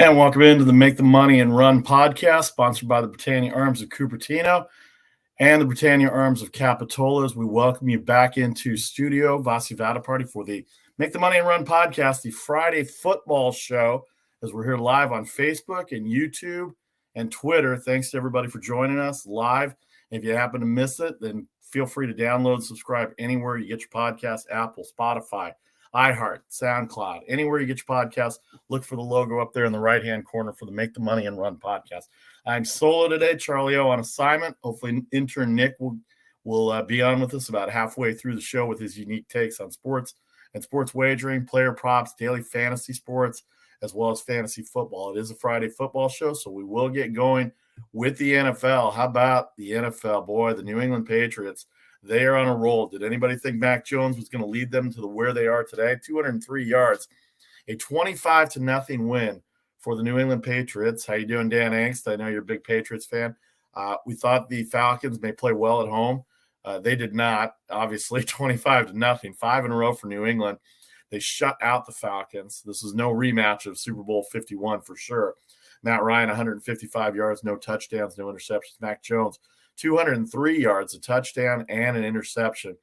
And welcome into the Make the Money and Run podcast, sponsored by the Britannia Arms of Cupertino and the Britannia Arms of Capitola. As we welcome you back into studio, Vasu Vaddiparty, for the Make the Money and Run podcast, the Friday football show, as we're here live on Facebook and YouTube and Twitter. Thanks to everybody for joining us live. If you happen to miss it, then feel free to download and subscribe anywhere you get your podcast: Apple, Spotify, iHeart, SoundCloud, anywhere you get your podcast. Look for the logo up there in the right-hand corner for the Make the Money and Run podcast. I'm solo today, Charlie O on assignment. Hopefully Intern Nic will be on with us about halfway through the show with his unique takes on sports and sports wagering, player props, daily fantasy sports, as well as fantasy football. It is a Friday football show, so we will get going with the NFL. How about the NFL? Boy, the New England Patriots, they are on a roll. Did anybody think Mac Jones was going to lead them to where they are today? 203 yards, a 25-0 win for the New England Patriots. How you doing, Dan Angst? I know you're a big Patriots fan. We thought the Falcons may play well at home. They did not, obviously. 25-0, 5 in a row for New England. They shut out the Falcons. This is no rematch of Super Bowl 51 for sure. Matt Ryan, 155 yards, no touchdowns, no interceptions. Mac Jones, 203 yards, a touchdown, and an interception.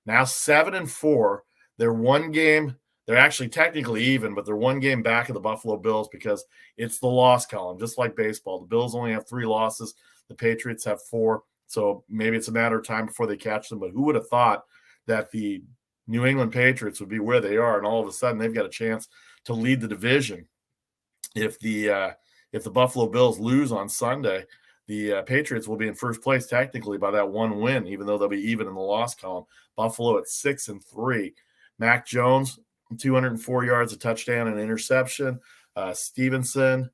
Now 7-4. They're one game. They're actually technically even, but they're one game back of the Buffalo Bills because it's the loss column, just like baseball. The Bills only have 3 losses. The Patriots have 4. So maybe it's a matter of time before they catch them. But who would have thought that the New England Patriots would be where they are, and all of a sudden they've got a chance to lead the division. If the Buffalo Bills lose on Sunday, the Patriots will be in first place technically by that one win, even though they'll be even in the loss column. Buffalo at 6-3. Mac Jones, 204 yards, a touchdown, and an interception. Stevenson,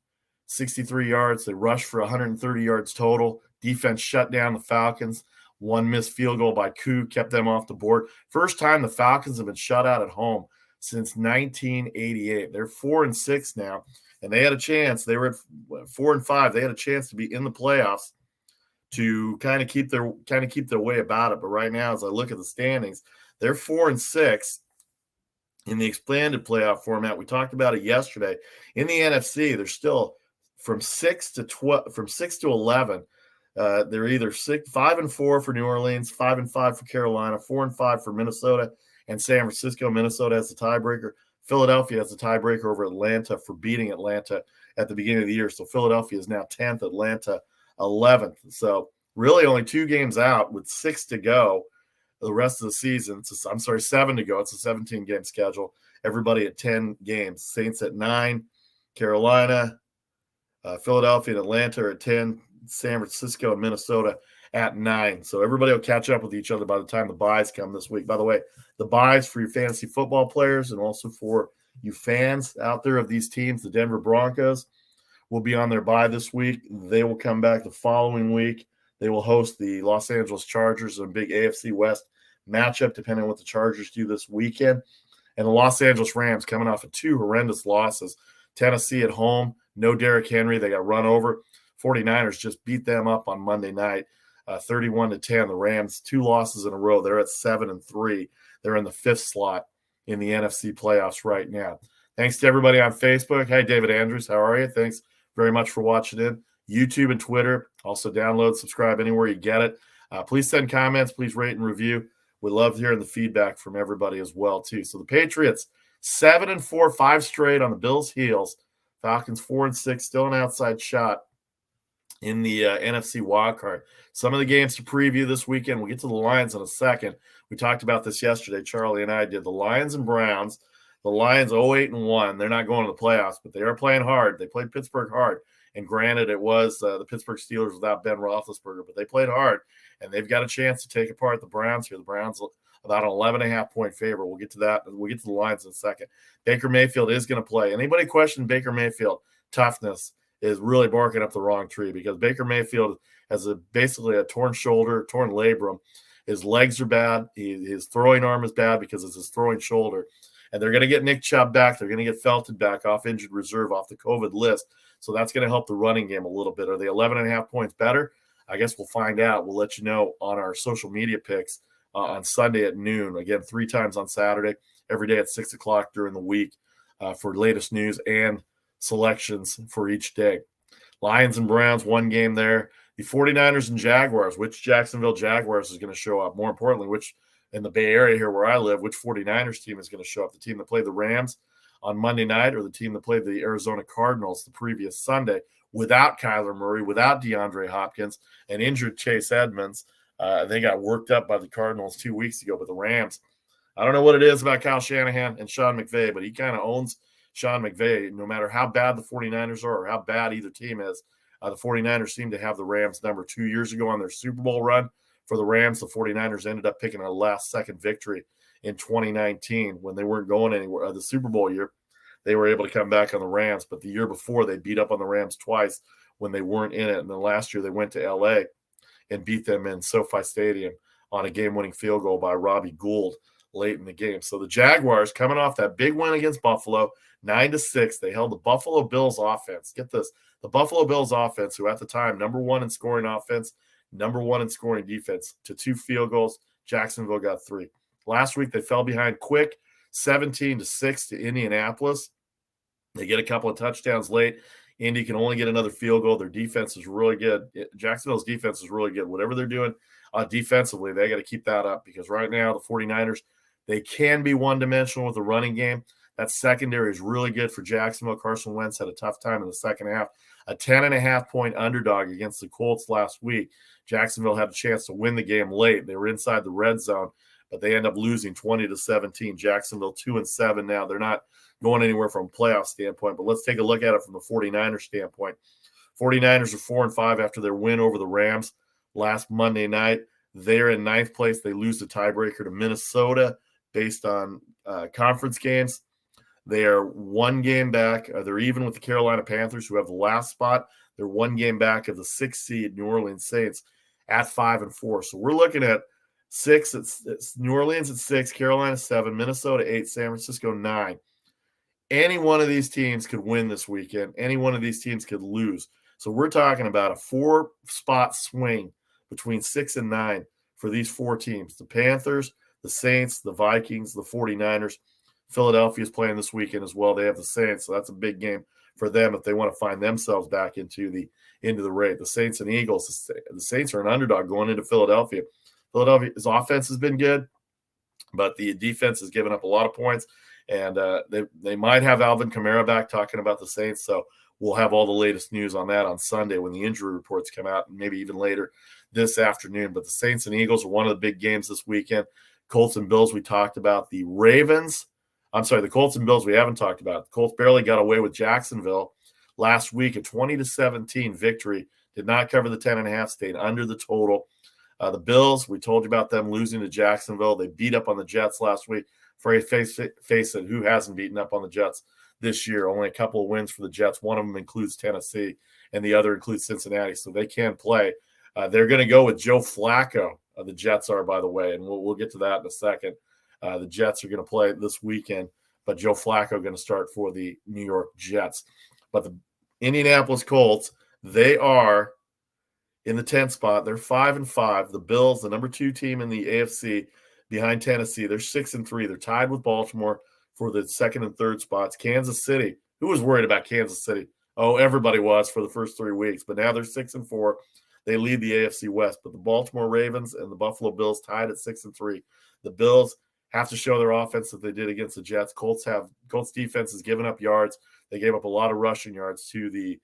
63 yards. They rushed for 130 yards total. Defense shut down the Falcons. One missed field goal by Koo kept them off the board. First time the Falcons have been shut out at home since 1988. They're 4-6 now. And they had a chance. They were at 4-5. They had a chance to be in the playoffs to kind of keep their way about it. But right now, as I look at the standings, they're 4-6 in the expanded playoff format. We talked about it yesterday. In the NFC, they're still from 6 to 11. They're either 5-4 for New Orleans, 5-5 for Carolina, 4-5 for Minnesota and San Francisco. Minnesota has the tiebreaker. Philadelphia has the tiebreaker over Atlanta for beating Atlanta at the beginning of the year. So Philadelphia is now 10th, Atlanta 11th. So really only 2 games out with 6 to go the rest of the season. 7 to go. It's a 17-game schedule. Everybody at 10 games. Saints at 9, Carolina, Philadelphia and Atlanta are at 10, San Francisco and Minnesota at 9. So everybody will catch up with each other by the time the buys come this week. By the way, the buys for your fantasy football players and also for you fans out there of these teams, the Denver Broncos will be on their bye this week. They will come back the following week. They will host the Los Angeles Chargers in a big AFC West matchup, depending on what the Chargers do this weekend. And the Los Angeles Rams coming off of 2 horrendous losses. Tennessee at home, no Derrick Henry. They got run over. 49ers just beat them up on Monday night, 31-10. The Rams, 2 losses in a row. They're at 7-3. They're in the 5th slot in the NFC playoffs right now. Thanks to everybody on Facebook. Hey, David Andrews, how are you? Thanks very much for watching in. YouTube and Twitter. Also download, subscribe anywhere you get it. Please send comments. Please rate and review. We love hearing the feedback from everybody as well, too. So the Patriots, 7-4, 5 straight on the Bills' heels. Falcons 4-6, still an outside shot in the NFC wildcard. Some of the games to preview this weekend. We'll get to the Lions in a second. We talked about this yesterday. Charlie and I did. The Lions and Browns. The Lions 0-8-1. They're not going to the playoffs, but they are playing hard. They played Pittsburgh hard. And granted, it was the Pittsburgh Steelers without Ben Roethlisberger, but they played hard, and they've got a chance to take apart the Browns here. The Browns about an 11.5-point favorite. We'll get to that. We'll get to the Lions in a second. Baker Mayfield is going to play. Anybody question Baker Mayfield toughness is really barking up the wrong tree, because Baker Mayfield has basically a torn shoulder, torn labrum. His legs are bad. His throwing arm is bad because it's his throwing shoulder. And they're going to get Nick Chubb back. They're going to get Felton back off injured reserve, off the COVID list. So that's going to help the running game a little bit. Are they 11.5 points better? I guess we'll find out. We'll let you know on our social media picks on Sunday at noon. Again, 3 times on Saturday, every day at 6 o'clock during the week for latest news and selections for each day. Lions and Browns, one game there. The 49ers and Jaguars, which Jacksonville Jaguars is going to show up? More importantly, which in the Bay Area here where I live, which 49ers team is going to show up? The team that played the Rams on Monday night or the team that played the Arizona Cardinals the previous Sunday without Kyler Murray, without DeAndre Hopkins, and injured Chase Edmonds? They got worked up by the Cardinals 2 weeks ago, but the Rams, I don't know what it is about Kyle Shanahan and Sean McVay, but he kind of owns Sean McVay. No matter how bad the 49ers are or how bad either team is, the 49ers seem to have the Rams number 2 years ago on their Super Bowl run. For the Rams, the 49ers ended up picking a last-second victory in 2019 when they weren't going anywhere. The Super Bowl year, they were able to come back on the Rams, but the year before, they beat up on the Rams twice when they weren't in it. And then last year, they went to L.A. and beat them in SoFi Stadium on a game-winning field goal by Robbie Gould late in the game. So the Jaguars, coming off that big win against Buffalo, 9-6, they held the Buffalo Bills offense. Get this, the Buffalo Bills offense, who at the time, number one in scoring offense, number one in scoring defense, to 2 field goals. Jacksonville got 3. Last week, they fell behind quick, 17-6 to Indianapolis. They get a couple of touchdowns late. Indy can only get another field goal. Their defense is really good. Jacksonville's defense is really good. Whatever they're doing defensively, they got to keep that up because right now the 49ers, they can be one-dimensional with the running game. That secondary is really good for Jacksonville. Carson Wentz had a tough time in the second half. A 10.5-point underdog against the Colts last week. Jacksonville had a chance to win the game late. They were inside the red zone, but they end up losing 20-17. Jacksonville 2-7 now. They're not going anywhere from a playoff standpoint, but let's take a look at it from the 49ers standpoint. 49ers are 4-5 after their win over the Rams last Monday night. They're in 9th place. They lose the tiebreaker to Minnesota based on conference games. They are 1 game back. They're even with the Carolina Panthers, who have the last spot. They're 1 game back of the 6th seed New Orleans Saints at 5-4. So we're looking at 6. It's New Orleans at 6, Carolina 7, Minnesota 8, San Francisco 9. Any one of these teams could win this weekend. Any one of these teams could lose. So we're talking about a 4-spot swing between 6 and 9 for these 4 teams. The Panthers, the Saints, the Vikings, the 49ers. Philadelphia is playing this weekend as well. They have the Saints, so that's a big game for them if they want to find themselves back into the race. The Saints and Eagles, the Saints are an underdog going into Philadelphia. Philadelphia's offense has been good, but the defense has given up a lot of points, and they might have Alvin Kamara back talking about the Saints, so we'll have all the latest news on that on Sunday when the injury reports come out, and maybe even later this afternoon. But the Saints and Eagles are one of the big games this weekend. Colts and Bills, we talked about. The Colts and Bills we haven't talked about. The Colts barely got away with Jacksonville last week, a 20-17 victory. Did not cover the 10.5, stayed under the total. The Bills, we told you about them losing to Jacksonville. They beat up on the Jets last week. Face it, who hasn't beaten up on the Jets this year? Only a couple of wins for the Jets. One of them includes Tennessee, and the other includes Cincinnati, so they can play. They're going to go with Joe Flacco. The Jets are, by the way, and we'll get to that in a second. The Jets are going to play this weekend, but Joe Flacco going to start for the New York Jets. But the Indianapolis Colts, they are in the 10th spot. They're 5-5. The Bills, the number 2 team in the AFC, behind Tennessee, they're 6-3. They're tied with Baltimore for the 2nd and 3rd spots. Kansas City, who was worried about Kansas City? Oh, everybody was for the first 3 weeks, but now they're 6-4. They lead the AFC West, but the Baltimore Ravens and the Buffalo Bills tied at 6-3. The Bills have to show their offense that they did against the Jets. Colts defense has given up yards. They gave up a lot of rushing yards to the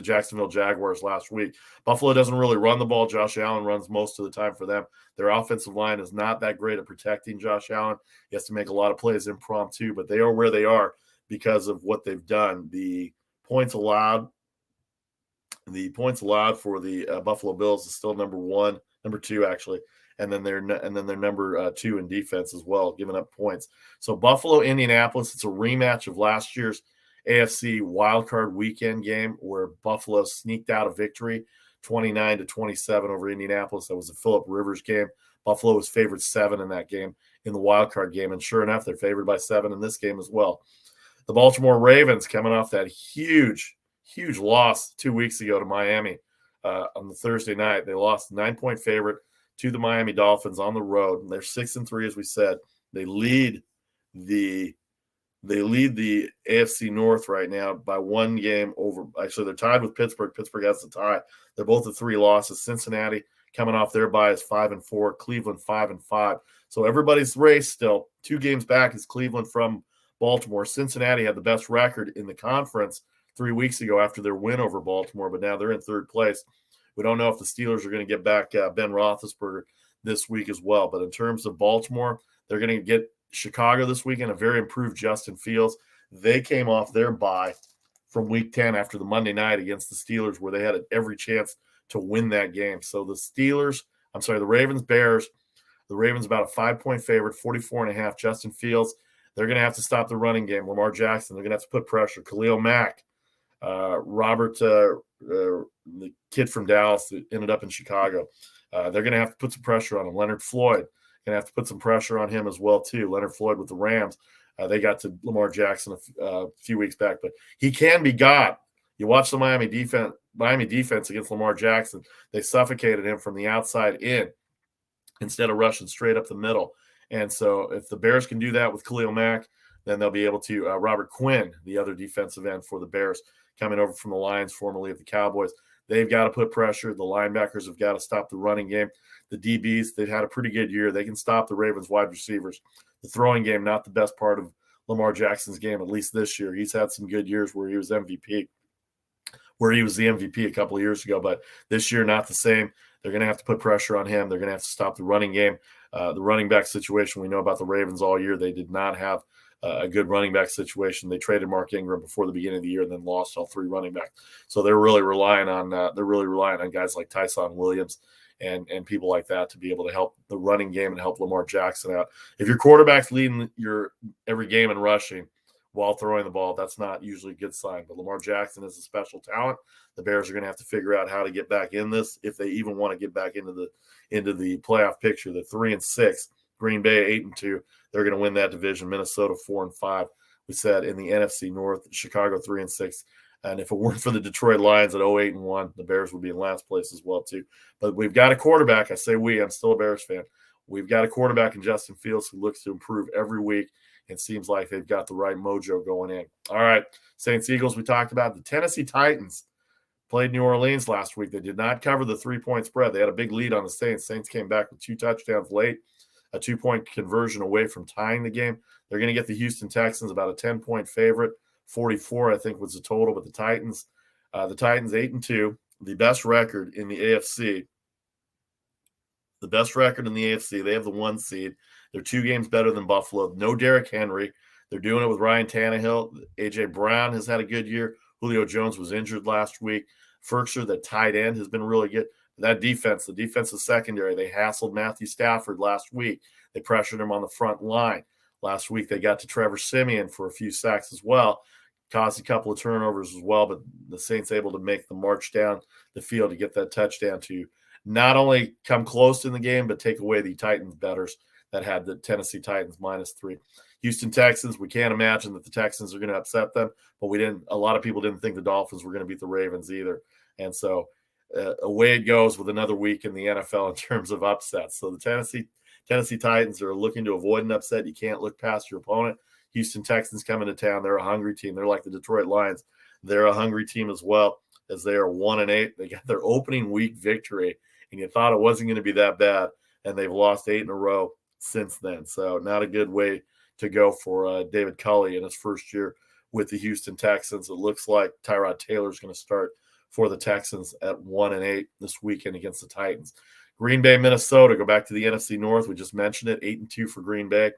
Jacksonville Jaguars last week. Buffalo doesn't really run the ball. Josh Allen runs most of the time for them. Their offensive line is not that great at protecting Josh Allen. He has to make a lot of plays impromptu, but they are where they are because of what they've done. The points allowed for the Buffalo Bills is still number 2 actually, and then they're number 2 in defense as well, giving up points. So Buffalo, Indianapolis, it's a rematch of last year's AFC wildcard weekend game where Buffalo sneaked out a victory, 29-27 over Indianapolis. That was a Phillip Rivers game. Buffalo was favored 7 in that game, in the wildcard game, and sure enough, they're favored by 7 in this game as well. The Baltimore Ravens coming off that huge loss 2 weeks ago to Miami on the Thursday night. They lost 9-point favorite to the Miami Dolphins on the road. They're 6-3, as we said. They lead the They lead the AFC North right now by 1 game over. Actually, they're tied with Pittsburgh. Pittsburgh has the tie. They're both at 3 losses. Cincinnati coming off their bye is 5-4. Cleveland 5-5. So everybody's race still. 2 games back is Cleveland from Baltimore. Cincinnati had the best record in the conference 3 weeks ago after their win over Baltimore, but now they're in 3rd place. We don't know if the Steelers are going to get back Ben Roethlisberger this week as well. But in terms of Baltimore, they're going to get Chicago this weekend, a very improved Justin Fields. They came off their bye from week 10 after the Monday night against the Steelers, where they had every chance to win that game. So the Ravens, Bears, the Ravens about a 5-point favorite, 44.5. Justin Fields, they're going to have to stop the running game. Lamar Jackson, they're going to have to put pressure. Khalil Mack, Robert, the kid from Dallas that ended up in Chicago, they're going to have to put some pressure on him. Leonard Floyd, going to have to put some pressure on him as well, too. Leonard Floyd with the Rams. They got to Lamar Jackson a few weeks back, but he can be got. You watch the Miami defense against Lamar Jackson. They suffocated him from the outside in instead of rushing straight up the middle. And so if the Bears can do that with Khalil Mack, then they'll be able to. Robert Quinn, the other defensive end for the Bears, coming over from the Lions, formerly of the Cowboys. They've got to put pressure. The linebackers have got to stop the running game. The DBs, they've had a pretty good year. They can stop the Ravens wide receivers. The throwing game, not the best part of Lamar Jackson's game, at least this year. He's had some good years where he was the MVP a couple of years ago, but this year not the same. They're going to have to put pressure on him. They're going to have to stop the running game. The running back situation, we know about the Ravens all year. They did not have a good running back situation. They traded Mark Ingram before the beginning of the year and then lost all 3 running backs. So they're really relying on guys like Tyson Williams and people like that to be able to help the running game and help Lamar Jackson out. If your quarterback's leading your every game in rushing while throwing the ball, that's not usually a good sign. But Lamar Jackson is a special talent. The Bears are going to have to figure out how to get back in this if they even want to get back into the playoff picture. The 3-6, Green Bay 8-2. They're going to win that division. Minnesota 4-5. We said in the NFC North, Chicago 3-6. And if it weren't for the Detroit Lions at 0-8-1, the Bears would be in last place as well, too. But we've got a quarterback. I say I'm still a Bears fan. We've got a quarterback in Justin Fields who looks to improve every week. It seems like they've got the right mojo going in. All right, Saints-Eagles we talked about. The Tennessee Titans played New Orleans last week. They did not cover the 3-point spread. They had a big lead on the Saints. Saints came back with 2 touchdowns late, a 2-point conversion away from tying the game. They're going to get the Houston Texans about a 10-point favorite. 44, I think, was the total. But the Titans 8-2, the best record in the AFC. The best record in the AFC. They have the 1 seed. They're 2 games better than Buffalo. No Derrick Henry. They're doing it with Ryan Tannehill. A.J. Brown has had a good year. Julio Jones was injured last week. Ferkser, the tight end, has been really good. That defense, the defensive secondary, they hassled Matthew Stafford last week. They pressured him on the front line. Last week, they got to Trevor Siemian for a few sacks as well. Caused a couple of turnovers as well, but the Saints able to make the march down the field to get that touchdown to not only come close in the game, but take away the Titans bettors that had the Tennessee Titans -3. Houston Texans, we can't imagine that the Texans are going to upset them, but a lot of people didn't think the Dolphins were going to beat the Ravens either. And so away it goes with another week in the NFL in terms of upsets. So the Tennessee Titans are looking to avoid an upset. You can't look past your opponent. Houston Texans coming to town. They're a hungry team. They're like the Detroit Lions. They're a hungry team as well, as they are 1-8. They got their opening week victory, and you thought it wasn't going to be that bad, and they've lost 8 in a row since then. So not a good way to go for David Culley in his first year with the Houston Texans. It looks like Tyrod Taylor is going to start for the Texans at 1-8 this weekend against the Titans. Green Bay, Minnesota, go back to the NFC North. We just mentioned it, 8-2 for Green Bay.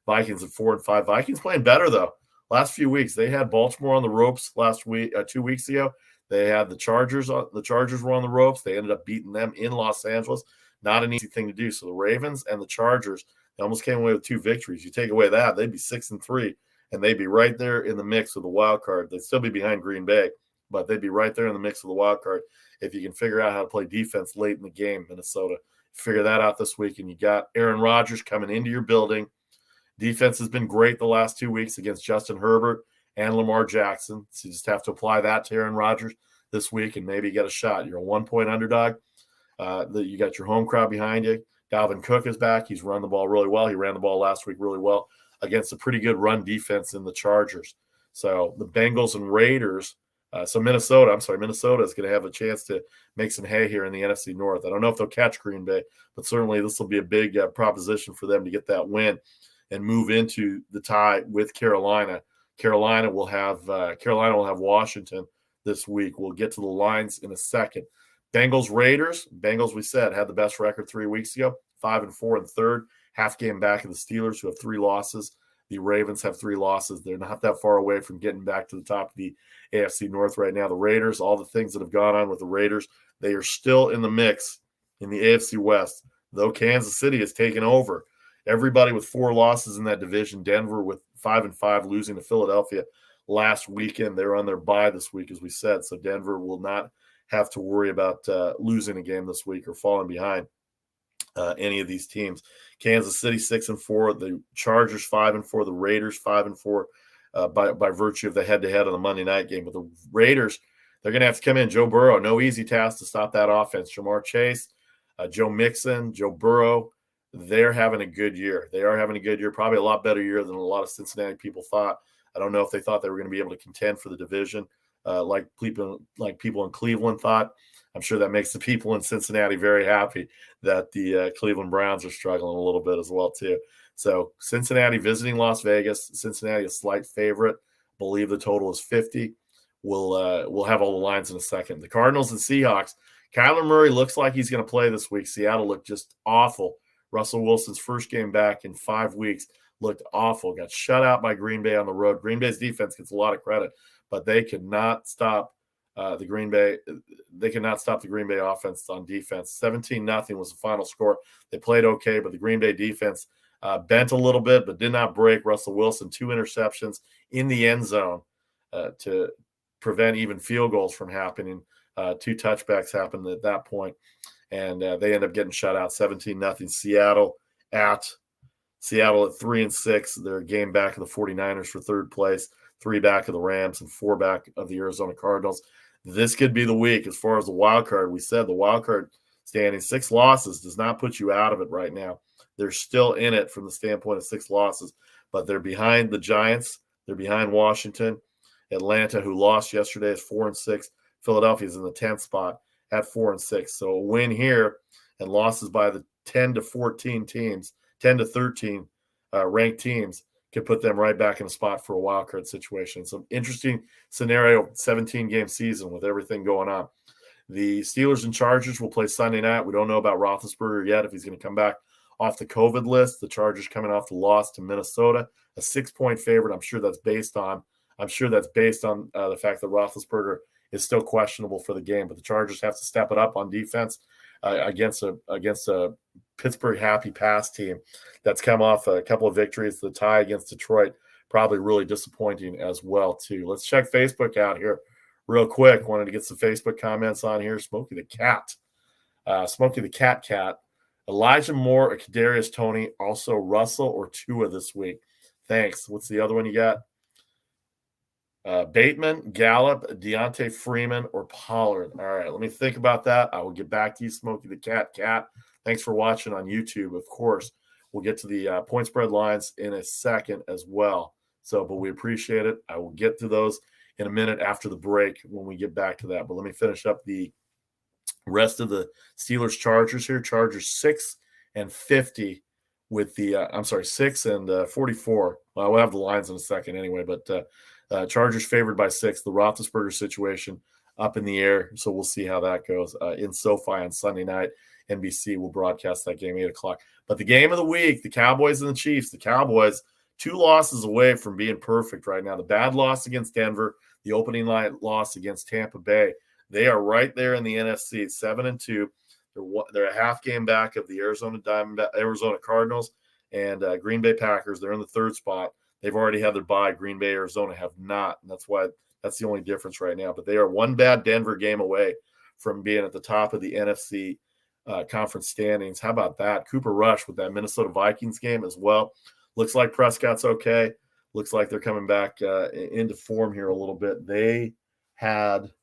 Vikings at 4-5. Vikings playing better, though. Last few weeks, they had Baltimore on the ropes last week, 2 weeks ago. They had the Chargers. The Chargers were on the ropes. They ended up beating them in Los Angeles. Not an easy thing to do. So the Ravens and the Chargers, they almost came away with 2 victories. You take away that, they'd be 6-3, and they'd be right there in the mix of the wild card. They'd still be behind Green Bay, but they'd be right there in the mix of the wild card if you can figure out how to play defense late in the game, Minnesota. Figure that out this week, and you got Aaron Rodgers coming into your building. Defense has been great the last 2 weeks against Justin Herbert and Lamar Jackson. So you just have to apply that to Aaron Rodgers this week and maybe get a shot. You're a 1-point underdog. You got your home crowd behind you. Dalvin Cook is back. He's run the ball really well. He ran the ball last week really well against a pretty good run defense in the Chargers. So the Bengals and Raiders. Minnesota is going to have a chance to make some hay here in the NFC North. I don't know if they'll catch Green Bay, but certainly this will be a big proposition for them to get that win and move into the tie with Carolina. Carolina will have Washington this week. We'll get to the lines in a second. Bengals, Raiders. Bengals, we said, had the best record 3 weeks ago, 5-4 in third, half game back of the Steelers, who have 3 losses. The Ravens have 3 losses. They're not that far away from getting back to the top of the AFC North right now. The Raiders, all the things that have gone on with the Raiders, they are still in the mix in the AFC West, though Kansas City has taken over. Everybody with 4 losses in that division. Denver with 5-5, losing to Philadelphia last weekend. They're on their bye this week, as we said, so Denver will not have to worry about losing a game this week or falling behind any of these teams. Kansas City 6-4, the Chargers 5-4, the Raiders 5-4 by virtue of the head-to-head on the Monday night game. But the Raiders, they're going to have to come in. Joe Burrow, no easy task to stop that offense. Jamar Chase, Joe Mixon, Joe Burrow, they're having a good year. They are having a good year, probably a lot better year than a lot of Cincinnati people thought. I don't know if they thought they were going to be able to contend for the division like people in Cleveland thought. I'm sure that makes the people in Cincinnati very happy that the Cleveland Browns are struggling a little bit as well, too. So Cincinnati visiting Las Vegas. Cincinnati a slight favorite. Believe the total is 50. We'll have all the lines in a second. The Cardinals and Seahawks. Kyler Murray looks like he's going to play this week. Seattle looked just awful. Russell Wilson's first game back in 5 weeks looked awful. Got shut out by Green Bay on the road. Green Bay's defense gets a lot of credit, but they could not stop the Green Bay. They could not stop the Green Bay offense on defense. 17-0 was the final score. They played okay, but the Green Bay defense bent a little bit, but did not break. Russell Wilson, 2 interceptions in the end zone to prevent even field goals from happening. 2 touchbacks happened at that point, and they end up getting shut out 17-0. Seattle at 3-6. They're a game back of the 49ers for third place, 3 back of the Rams, and 4 back of the Arizona Cardinals. This could be the week as far as the wild card. We said the wild card standing, 6 losses does not put you out of it right now. They're still in it from the standpoint of 6 losses, but they're behind the Giants. They're behind Washington. Atlanta, who lost yesterday, is 4-6. Philadelphia is in the 10th spot at 4-6. So a win here and losses by the 10 to 14 teams, 10 to 13 ranked teams could put them right back in a spot for a wild card situation. So interesting scenario, 17-game season with everything going on. The Steelers and Chargers will play Sunday night. We don't know about Roethlisberger yet, if he's going to come back off the COVID list. The Chargers coming off the loss to Minnesota, a 6-point favorite. I'm sure that's based on the fact that Roethlisberger is still questionable for the game. But the Chargers have to step it up on defense against a Pittsburgh happy pass team that's come off a couple of victories. The tie against Detroit, probably really disappointing as well, too. Let's check Facebook out here real quick. Wanted to get some Facebook comments on here. Smokey the Cat. Elijah Moore or Kadarius Toney, also Russell or Tua this week. Thanks. What's the other one you got? Bateman, Gallup, Deontay Freeman, or Pollard. All right, let me think about that. I will get back to you, Smokey the Cat. Thanks for watching on YouTube, of course. We'll get to the point spread lines in a second as well. But we appreciate it. I will get to those in a minute after the break when we get back to that. But let me finish up the rest of the Steelers-Chargers here. Chargers 6-50 with the 6-44. Well, we'll have the lines in a second anyway, but Chargers favored by 6. The Roethlisberger situation up in the air, so we'll see how that goes in SoFi on Sunday night. NBC will broadcast that game 8 o'clock. But the game of the week, the Cowboys and the Chiefs. The Cowboys, 2 losses away from being perfect right now. The bad loss against Denver, the opening night loss against Tampa Bay. They are right there in the NFC, 7-2. They're a half game back of the Arizona Cardinals and Green Bay Packers. They're in the 3rd spot. They've already had their bye. Green Bay, Arizona have not, and that's the only difference right now. But they are one bad Denver game away from being at the top of the NFC conference standings. How about that? Cooper Rush with that Minnesota Vikings game as well. Looks like Prescott's okay. Looks like they're coming back into form here a little bit. They had –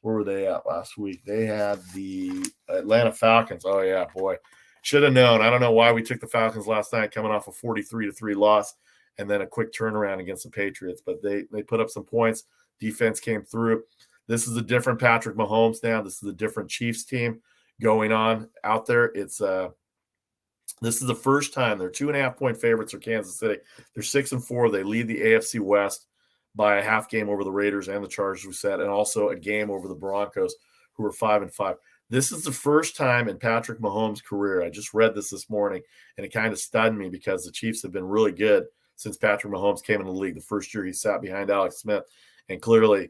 where were they at last week? They had the Atlanta Falcons. Oh, yeah, boy. should have known. I don't know why we took the Falcons last night, coming off a 43-3 loss, and then a quick turnaround against the Patriots. But they put up some points. Defense came through. This is a different Patrick Mahomes now. This is a different Chiefs team going on out there. This is the first time they're 2.5-point favorites for Kansas City. They're 6-4. They lead the AFC West by a half game over the Raiders and the Chargers, we said, and also a game over the Broncos, who are 5-5. This is the first time in Patrick Mahomes' career. I just read this morning, and it kind of stunned me because the Chiefs have been really good since Patrick Mahomes came into the league. The first year he sat behind Alex Smith, and clearly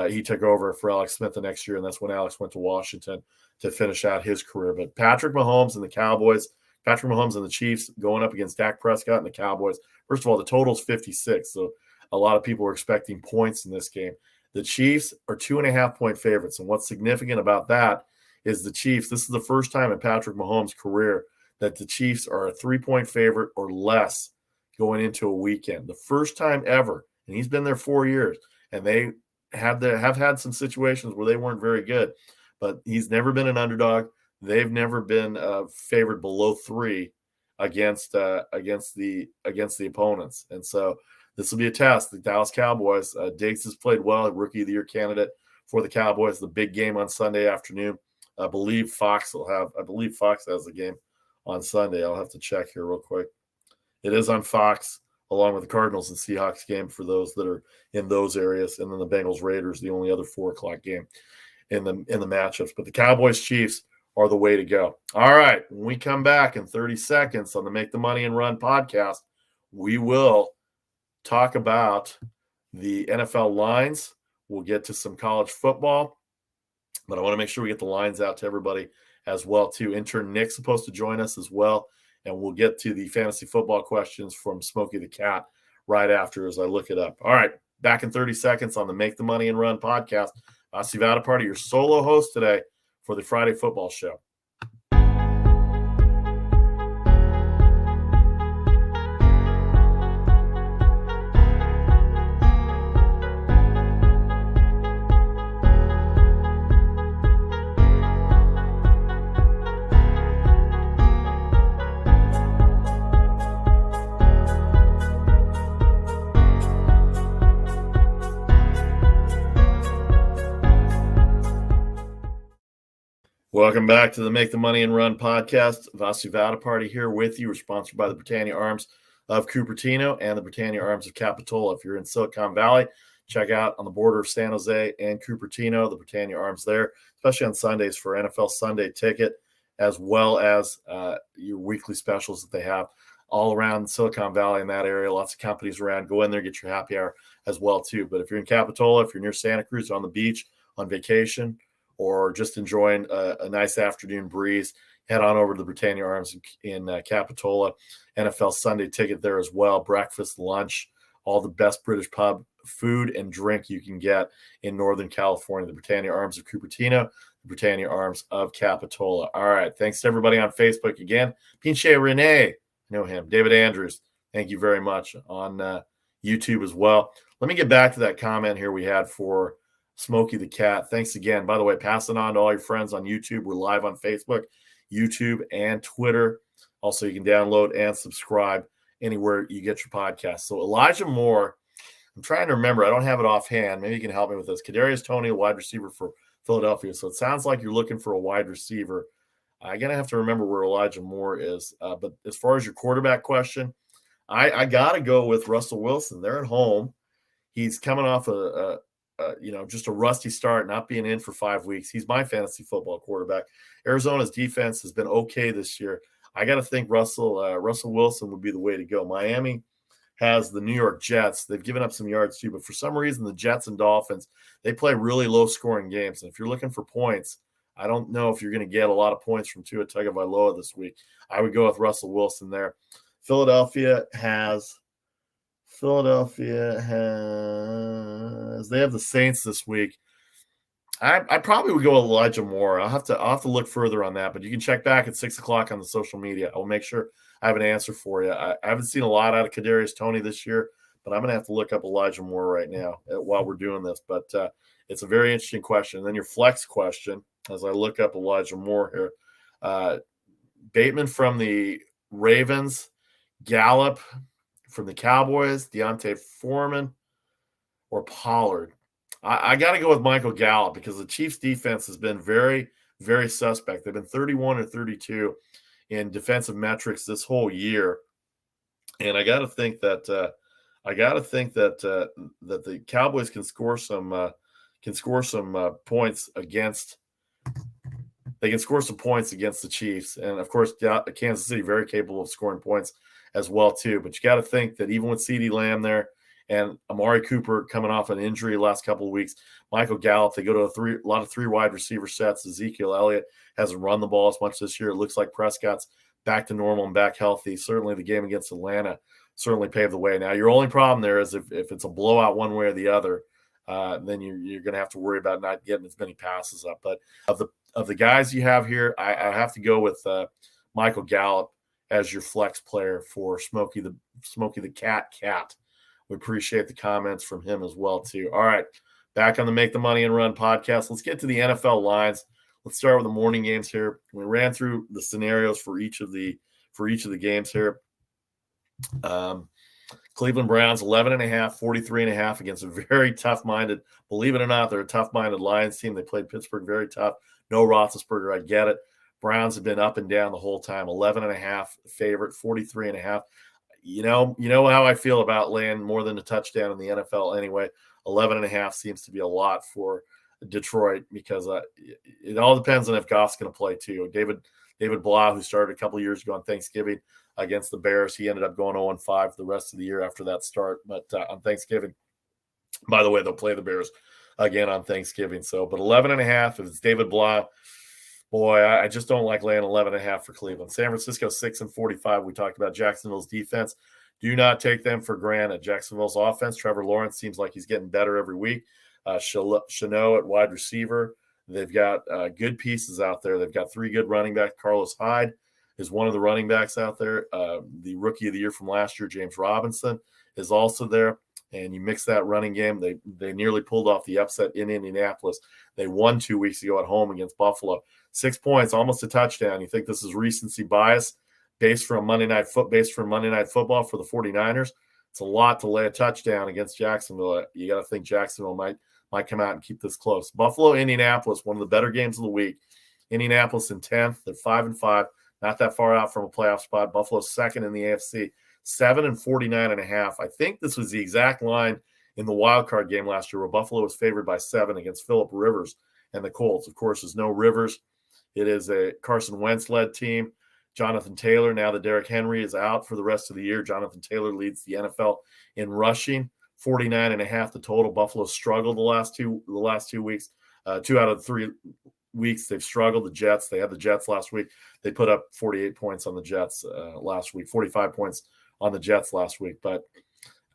he took over for Alex Smith the next year, and that's when Alex went to Washington to finish out his career. But Patrick Mahomes and the Cowboys, Patrick Mahomes and the Chiefs going up against Dak Prescott and the Cowboys. First of all, the total's 56, so a lot of people are expecting points in this game. The Chiefs are 2.5-point favorites, and what's significant about that is the Chiefs. This is the first time in Patrick Mahomes' career that the Chiefs are a 3-point favorite or less going into a weekend. The first time ever, and he's been there 4 years, and they have had some situations where they weren't very good, but he's never been an underdog. They've never been favored below 3 against the opponents, and so this will be a test. The Dallas Cowboys. Diggs has played well, a Rookie of the Year candidate for the Cowboys. The big game on Sunday afternoon. I believe Fox has the game on Sunday. I'll have to check here real quick. It is on Fox, along with the Cardinals and Seahawks game for those that are in those areas, and then the Bengals Raiders, the only other 4:00 game in the matchups. But the Cowboys Chiefs are the way to go. All right, when we come back in 30 seconds on the Make the Money and Run podcast, we will talk about the NFL lines. We'll get to some college football, but I want to make sure we get the lines out to everybody as well, too. Intern Nick's supposed to join us as well, and we'll get to the fantasy football questions from Smokey the Cat right after as I look it up. All right, back in 30 seconds on the Make the Money and Run podcast. Vasu Vaddiparty, your solo host today for the Friday Football Show. Welcome back to the Make the Money and Run podcast. Vasu Vaddiparty here with you. We're sponsored by the Britannia Arms of Cupertino and the Britannia Arms of Capitola. If you're in Silicon Valley, check out on the border of San Jose and Cupertino, the Britannia Arms there, especially on Sundays for NFL Sunday Ticket, as well as your weekly specials that they have all around Silicon Valley in that area. Lots of companies around. Go in there, get your happy hour as well, too. But if you're in Capitola, if you're near Santa Cruz, on the beach, on vacation, or just enjoying a nice afternoon breeze, head on over to the Britannia Arms in Capitola. NFL Sunday Ticket there as well. Breakfast, lunch, all the best British pub food and drink you can get in Northern California. The Britannia Arms of Cupertino, the Britannia Arms of Capitola. All right. Thanks to everybody on Facebook again. Pinche Rene, I know him. David Andrews, thank you very much on YouTube as well. Let me get back to that comment here we had for Smokey the Cat. Thanks again. By the way, pass it on to all your friends on YouTube. We're live on Facebook, YouTube, and Twitter. Also, you can download and subscribe anywhere you get your podcast. So Elijah Moore, I'm trying to remember. I don't have it offhand. Maybe you can help me with this. Kadarius Toney, a wide receiver for Philadelphia. So it sounds like you're looking for a wide receiver. I'm going to have to remember where Elijah Moore is. But as far as your quarterback question, I got to go with Russell Wilson. They're at home. He's coming off just a rusty start, not being in for 5 weeks. He's my fantasy football quarterback. Arizona's defense has been okay this year. I got to think Russell Wilson would be the way to go. Miami has the New York Jets. They've given up some yards too, but for some reason the Jets and Dolphins, they play really low-scoring games. And if you're looking for points, I don't know if you're going to get a lot of points from Tua Tagovailoa this week. I would go with Russell Wilson there. Philadelphia has they have the Saints this week. I probably would go with Elijah Moore. I'll have to look further on that, but you can check back at 6:00 on the social media. I'll make sure I have an answer for you. I haven't seen a lot out of Kadarius Toney this year, but I'm going to have to look up Elijah Moore right now while we're doing this. But it's a very interesting question. And then your flex question, as I look up Elijah Moore here, Bateman from the Ravens, Gallup from the Cowboys, Deontay Foreman, or Pollard. I got to go with Michael Gallup because the Chiefs' defense has been very, very suspect. They've been 31 or 32 in defensive metrics this whole year, and I got to think that that the Cowboys can score some points against. They can score some points against the Chiefs, and of course, Kansas City very capable of scoring points as well too. But you got to think that even with CeeDee Lamb there and Amari Cooper coming off an injury the last couple of weeks, Michael Gallup, they go to a lot of three wide receiver sets. Ezekiel Elliott hasn't run the ball as much this year. It looks like Prescott's back to normal and back healthy. Certainly, the game against Atlanta certainly paved the way. Now, your only problem there is if it's a blowout one way or the other, then you're going to have to worry about not getting as many passes up. But of the guys you have here, I have to go with Michael Gallup as your flex player for Smokey the Cat. We appreciate the comments from him as well too. All right, back on the Make the Money and Run podcast. Let's get to the NFL lines. Let's start with the morning games here. We ran through the scenarios for each of the games here. Cleveland Browns 11.5, 43.5 against a very tough-minded. Believe it or not, they're a tough-minded Lions team. They played Pittsburgh very tough. No Roethlisberger, I get it. Browns have been up and down the whole time. 11.5 favorite, 43.5. You know how I feel about laying more than a touchdown in the NFL anyway. 11.5 seems to be a lot for Detroit because it all depends on if Goff's going to play too. David Blah, who started a couple of years ago on Thanksgiving against the Bears, he ended up going 0-5 the rest of the year after that start. But on Thanksgiving, by the way, they'll play the Bears again on Thanksgiving. So, but 11.5, if it's David Blah, boy, I just don't like laying 11.5 for Cleveland. San Francisco 6-45. We talked about Jacksonville's defense. Do not take them for granted. Jacksonville's offense, Trevor Lawrence seems like he's getting better every week. Chanot at wide receiver. They've got good pieces out there. They've got three good running backs. Carlos Hyde is one of the running backs out there. The rookie of the year from last year, James Robinson, is also there. And you mix that running game. They nearly pulled off the upset in Indianapolis. They won 2 weeks ago at home against Buffalo. 6 points, almost a touchdown. You think this is recency bias based from Monday Night Football for the 49ers? It's a lot to lay a touchdown against Jacksonville. You got to think Jacksonville might come out and keep this close. Buffalo, Indianapolis, one of the better games of the week. Indianapolis in 10th. They're 5-5, not that far out from a playoff spot. Buffalo's second in the AFC. 7-49.5. I think this was the exact line in the wild card game last year where Buffalo was favored by 7 against Phillip Rivers and the Colts. Of course, there's no Rivers. It is a Carson Wentz-led team. Jonathan Taylor, now that Derrick Henry is out for the rest of the year, Jonathan Taylor leads the NFL in rushing. 49.5 the total. Buffalo struggled the last two weeks. 2 out of 3 weeks they've struggled. The Jets, they had the Jets last week. They put up 48 points on the Jets last week, 45 points on the Jets last week. But,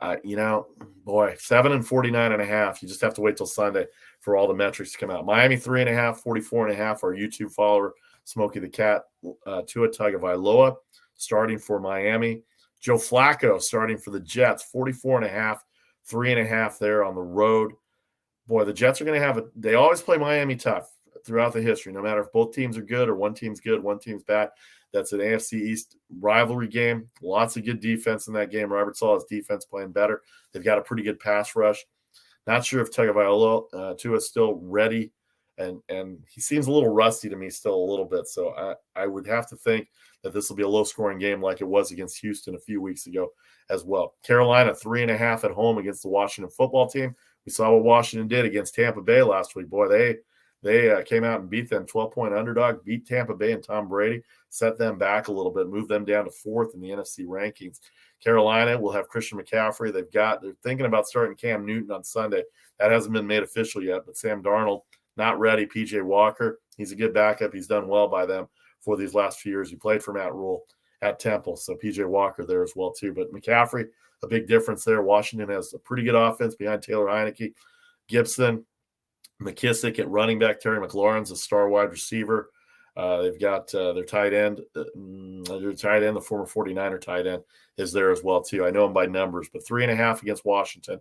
7-49.5. You just have to wait till Sunday for all the metrics to come out. Miami 3.5, 44.5. Our YouTube follower, Smokey the Cat, Tua Tagovailoa, starting for Miami. Joe Flacco starting for the Jets, 44.5, 3.5 there on the road. Boy, the Jets are going to they always play Miami tough throughout the history, no matter if both teams are good or one team's good, one team's bad. That's an AFC East rivalry game. Lots of good defense in that game. Robert Sala's defense playing better. They've got a pretty good pass rush. Not sure if Tagovailoa Tua is still ready, and he seems a little rusty to me still a little bit. So I would have to think that this will be a low-scoring game like it was against Houston a few weeks ago as well. Carolina 3.5 at home against the Washington football team. We saw what Washington did against Tampa Bay last week. Boy, they came out and beat them, 12-point underdog, beat Tampa Bay and Tom Brady, set them back a little bit, moved them down to 4th in the NFC rankings. Carolina will have Christian McCaffrey. They're thinking about starting Cam Newton on Sunday. That hasn't been made official yet, but Sam Darnold, not ready. PJ Walker, he's a good backup. He's done well by them for these last few years. He played for Matt Rule at Temple, so PJ Walker there as well too. But McCaffrey, a big difference there. Washington has a pretty good offense behind Taylor Heineke. Gibson, McKissick at running back. Terry McLaurin's a star wide receiver. They've got their tight end. The former 49er tight end, is there as well too. I know him by numbers, but 3.5 against Washington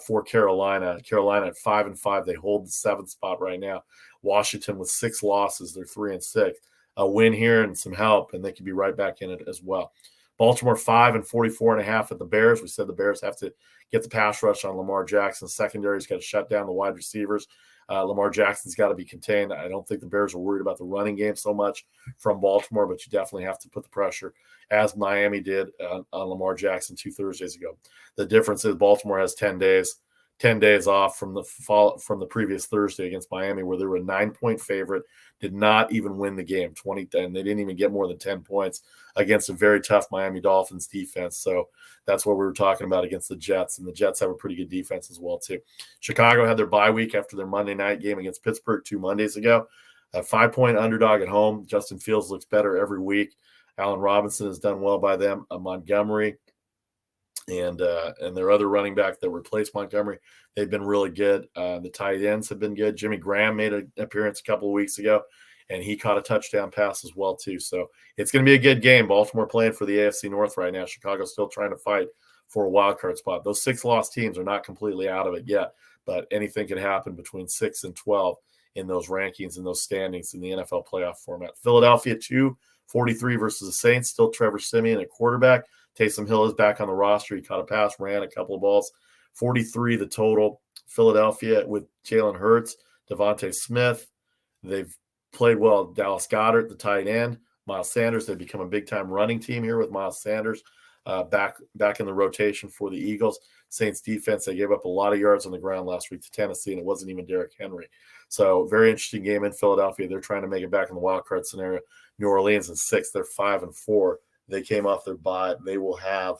for Carolina. Carolina at 5-5. They hold the 7th spot right now. Washington with 6 losses. They're 3-6. a win here and some help, and they could be right back in it as well. Baltimore 5 and 44.5 at the Bears. We said the Bears have to get the pass rush on Lamar Jackson. Secondary's got to shut down the wide receivers. Lamar Jackson's got to be contained. I don't think the Bears are worried about the running game so much from Baltimore, but you definitely have to put the pressure, as Miami did on Lamar Jackson 2 Thursdays ago. The difference is Baltimore has 10 days off from the previous Thursday against Miami, where they were a 9-point favorite, did not even win the game 20-10. They didn't even get more than 10 points against a very tough Miami Dolphins defense. So that's what we were talking about against the Jets, and the Jets have a pretty good defense as well too. Chicago had their bye week after their Monday night game against Pittsburgh 2 Mondays ago. A 5-point underdog at home. Justin Fields looks better every week. Allen Robinson has done well by them. Montgomery and their other running back that replaced Montgomery, they've been really good. The tight ends have been good. Jimmy Graham made an appearance a couple of weeks ago, and he caught a touchdown pass as well too. So it's going to be a good game. Baltimore playing for the AFC North right now. Chicago's still trying to fight for a wild card spot. Those 6 lost teams are not completely out of it yet, but anything can happen between 6 and 12 in those rankings and those standings in the NFL playoff format. Philadelphia 2-43 versus the Saints. Still Trevor Siemian at quarterback. Taysom Hill is back on the roster. He caught a pass, ran a couple of balls. 43 the total. Philadelphia with Jalen Hurts, Devontae Smith. They've played well. Dallas Goedert, the tight end. Miles Sanders. They've become a big-time running team here with Miles Sanders back in the rotation for the Eagles. Saints defense, they gave up a lot of yards on the ground last week to Tennessee, and it wasn't even Derrick Henry. So very interesting game in Philadelphia. They're trying to make it back in the wild card scenario. New Orleans in 6. They're 5-4. They came off their bye. They will have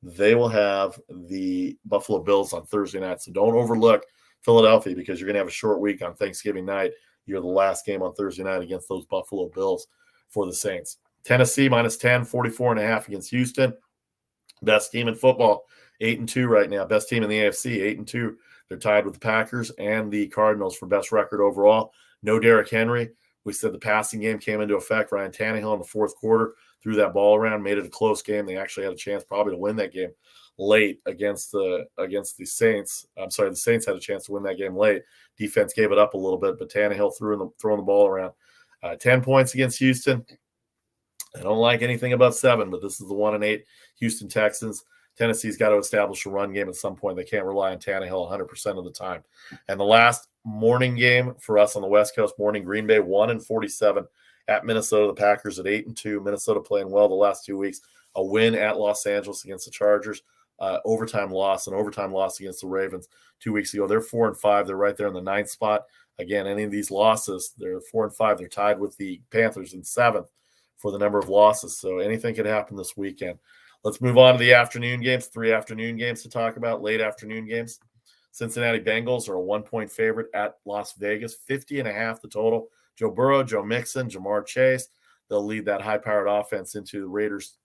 the Buffalo Bills on Thursday night. So don't overlook Philadelphia, because you're going to have a short week on Thanksgiving night. You're the last game on Thursday night against those Buffalo Bills for the Saints. Tennessee -10, 44.5 against Houston. Best team in football, 8-2 right now. Best team in the AFC, 8-2. They're tied with the Packers and the Cardinals for best record overall. No Derrick Henry. We said the passing game came into effect. Ryan Tannehill in the fourth quarter threw that ball around, made it a close game. They actually had a chance probably to win that game late against the Saints. I'm sorry, the Saints had a chance to win that game late. Defense gave it up a little bit, but Tannehill throwing the ball around. 10 points against Houston. I don't like anything above 7, but this is the 1-8 Houston Texans. Tennessee's got to establish a run game at some point. They can't rely on Tannehill 100% of the time. And the last morning game for us on the West Coast morning, Green Bay 1-47 at Minnesota. The Packers at 8-2. Minnesota playing well the last 2 weeks. A win at Los Angeles against the Chargers. Overtime loss against the Ravens 2 weeks ago. They're 4-5. They're right there in the 9th spot. Again, any of these losses, they're 4-5. They're tied with the Panthers in 7th for the number of losses. So anything could happen this weekend. Let's move on to the afternoon games. 3 afternoon games to talk about, late afternoon games. Cincinnati Bengals are a 1-point favorite at Las Vegas, 50.5 the total. Joe Burrow, Joe Mixon, Jamar Chase, they'll lead that high-powered offense into the Raiders'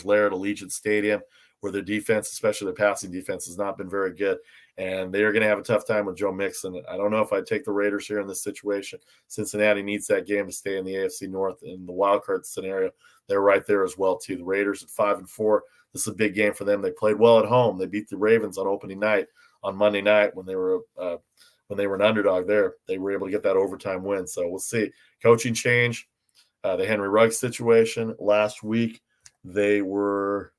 lair at Allegiant Stadium, where their defense, especially their passing defense, has not been very good. And they are going to have a tough time with Joe Mixon. I don't know if I'd take the Raiders here in this situation. Cincinnati needs that game to stay in the AFC North. In the wild card scenario, they're right there as well, too. The Raiders at 5-4. This is a big game for them. They played well at home. They beat the Ravens on opening night on Monday night when they were an underdog there. They were able to get that overtime win. So we'll see. Coaching change, the Henry Ruggs situation. Last week they were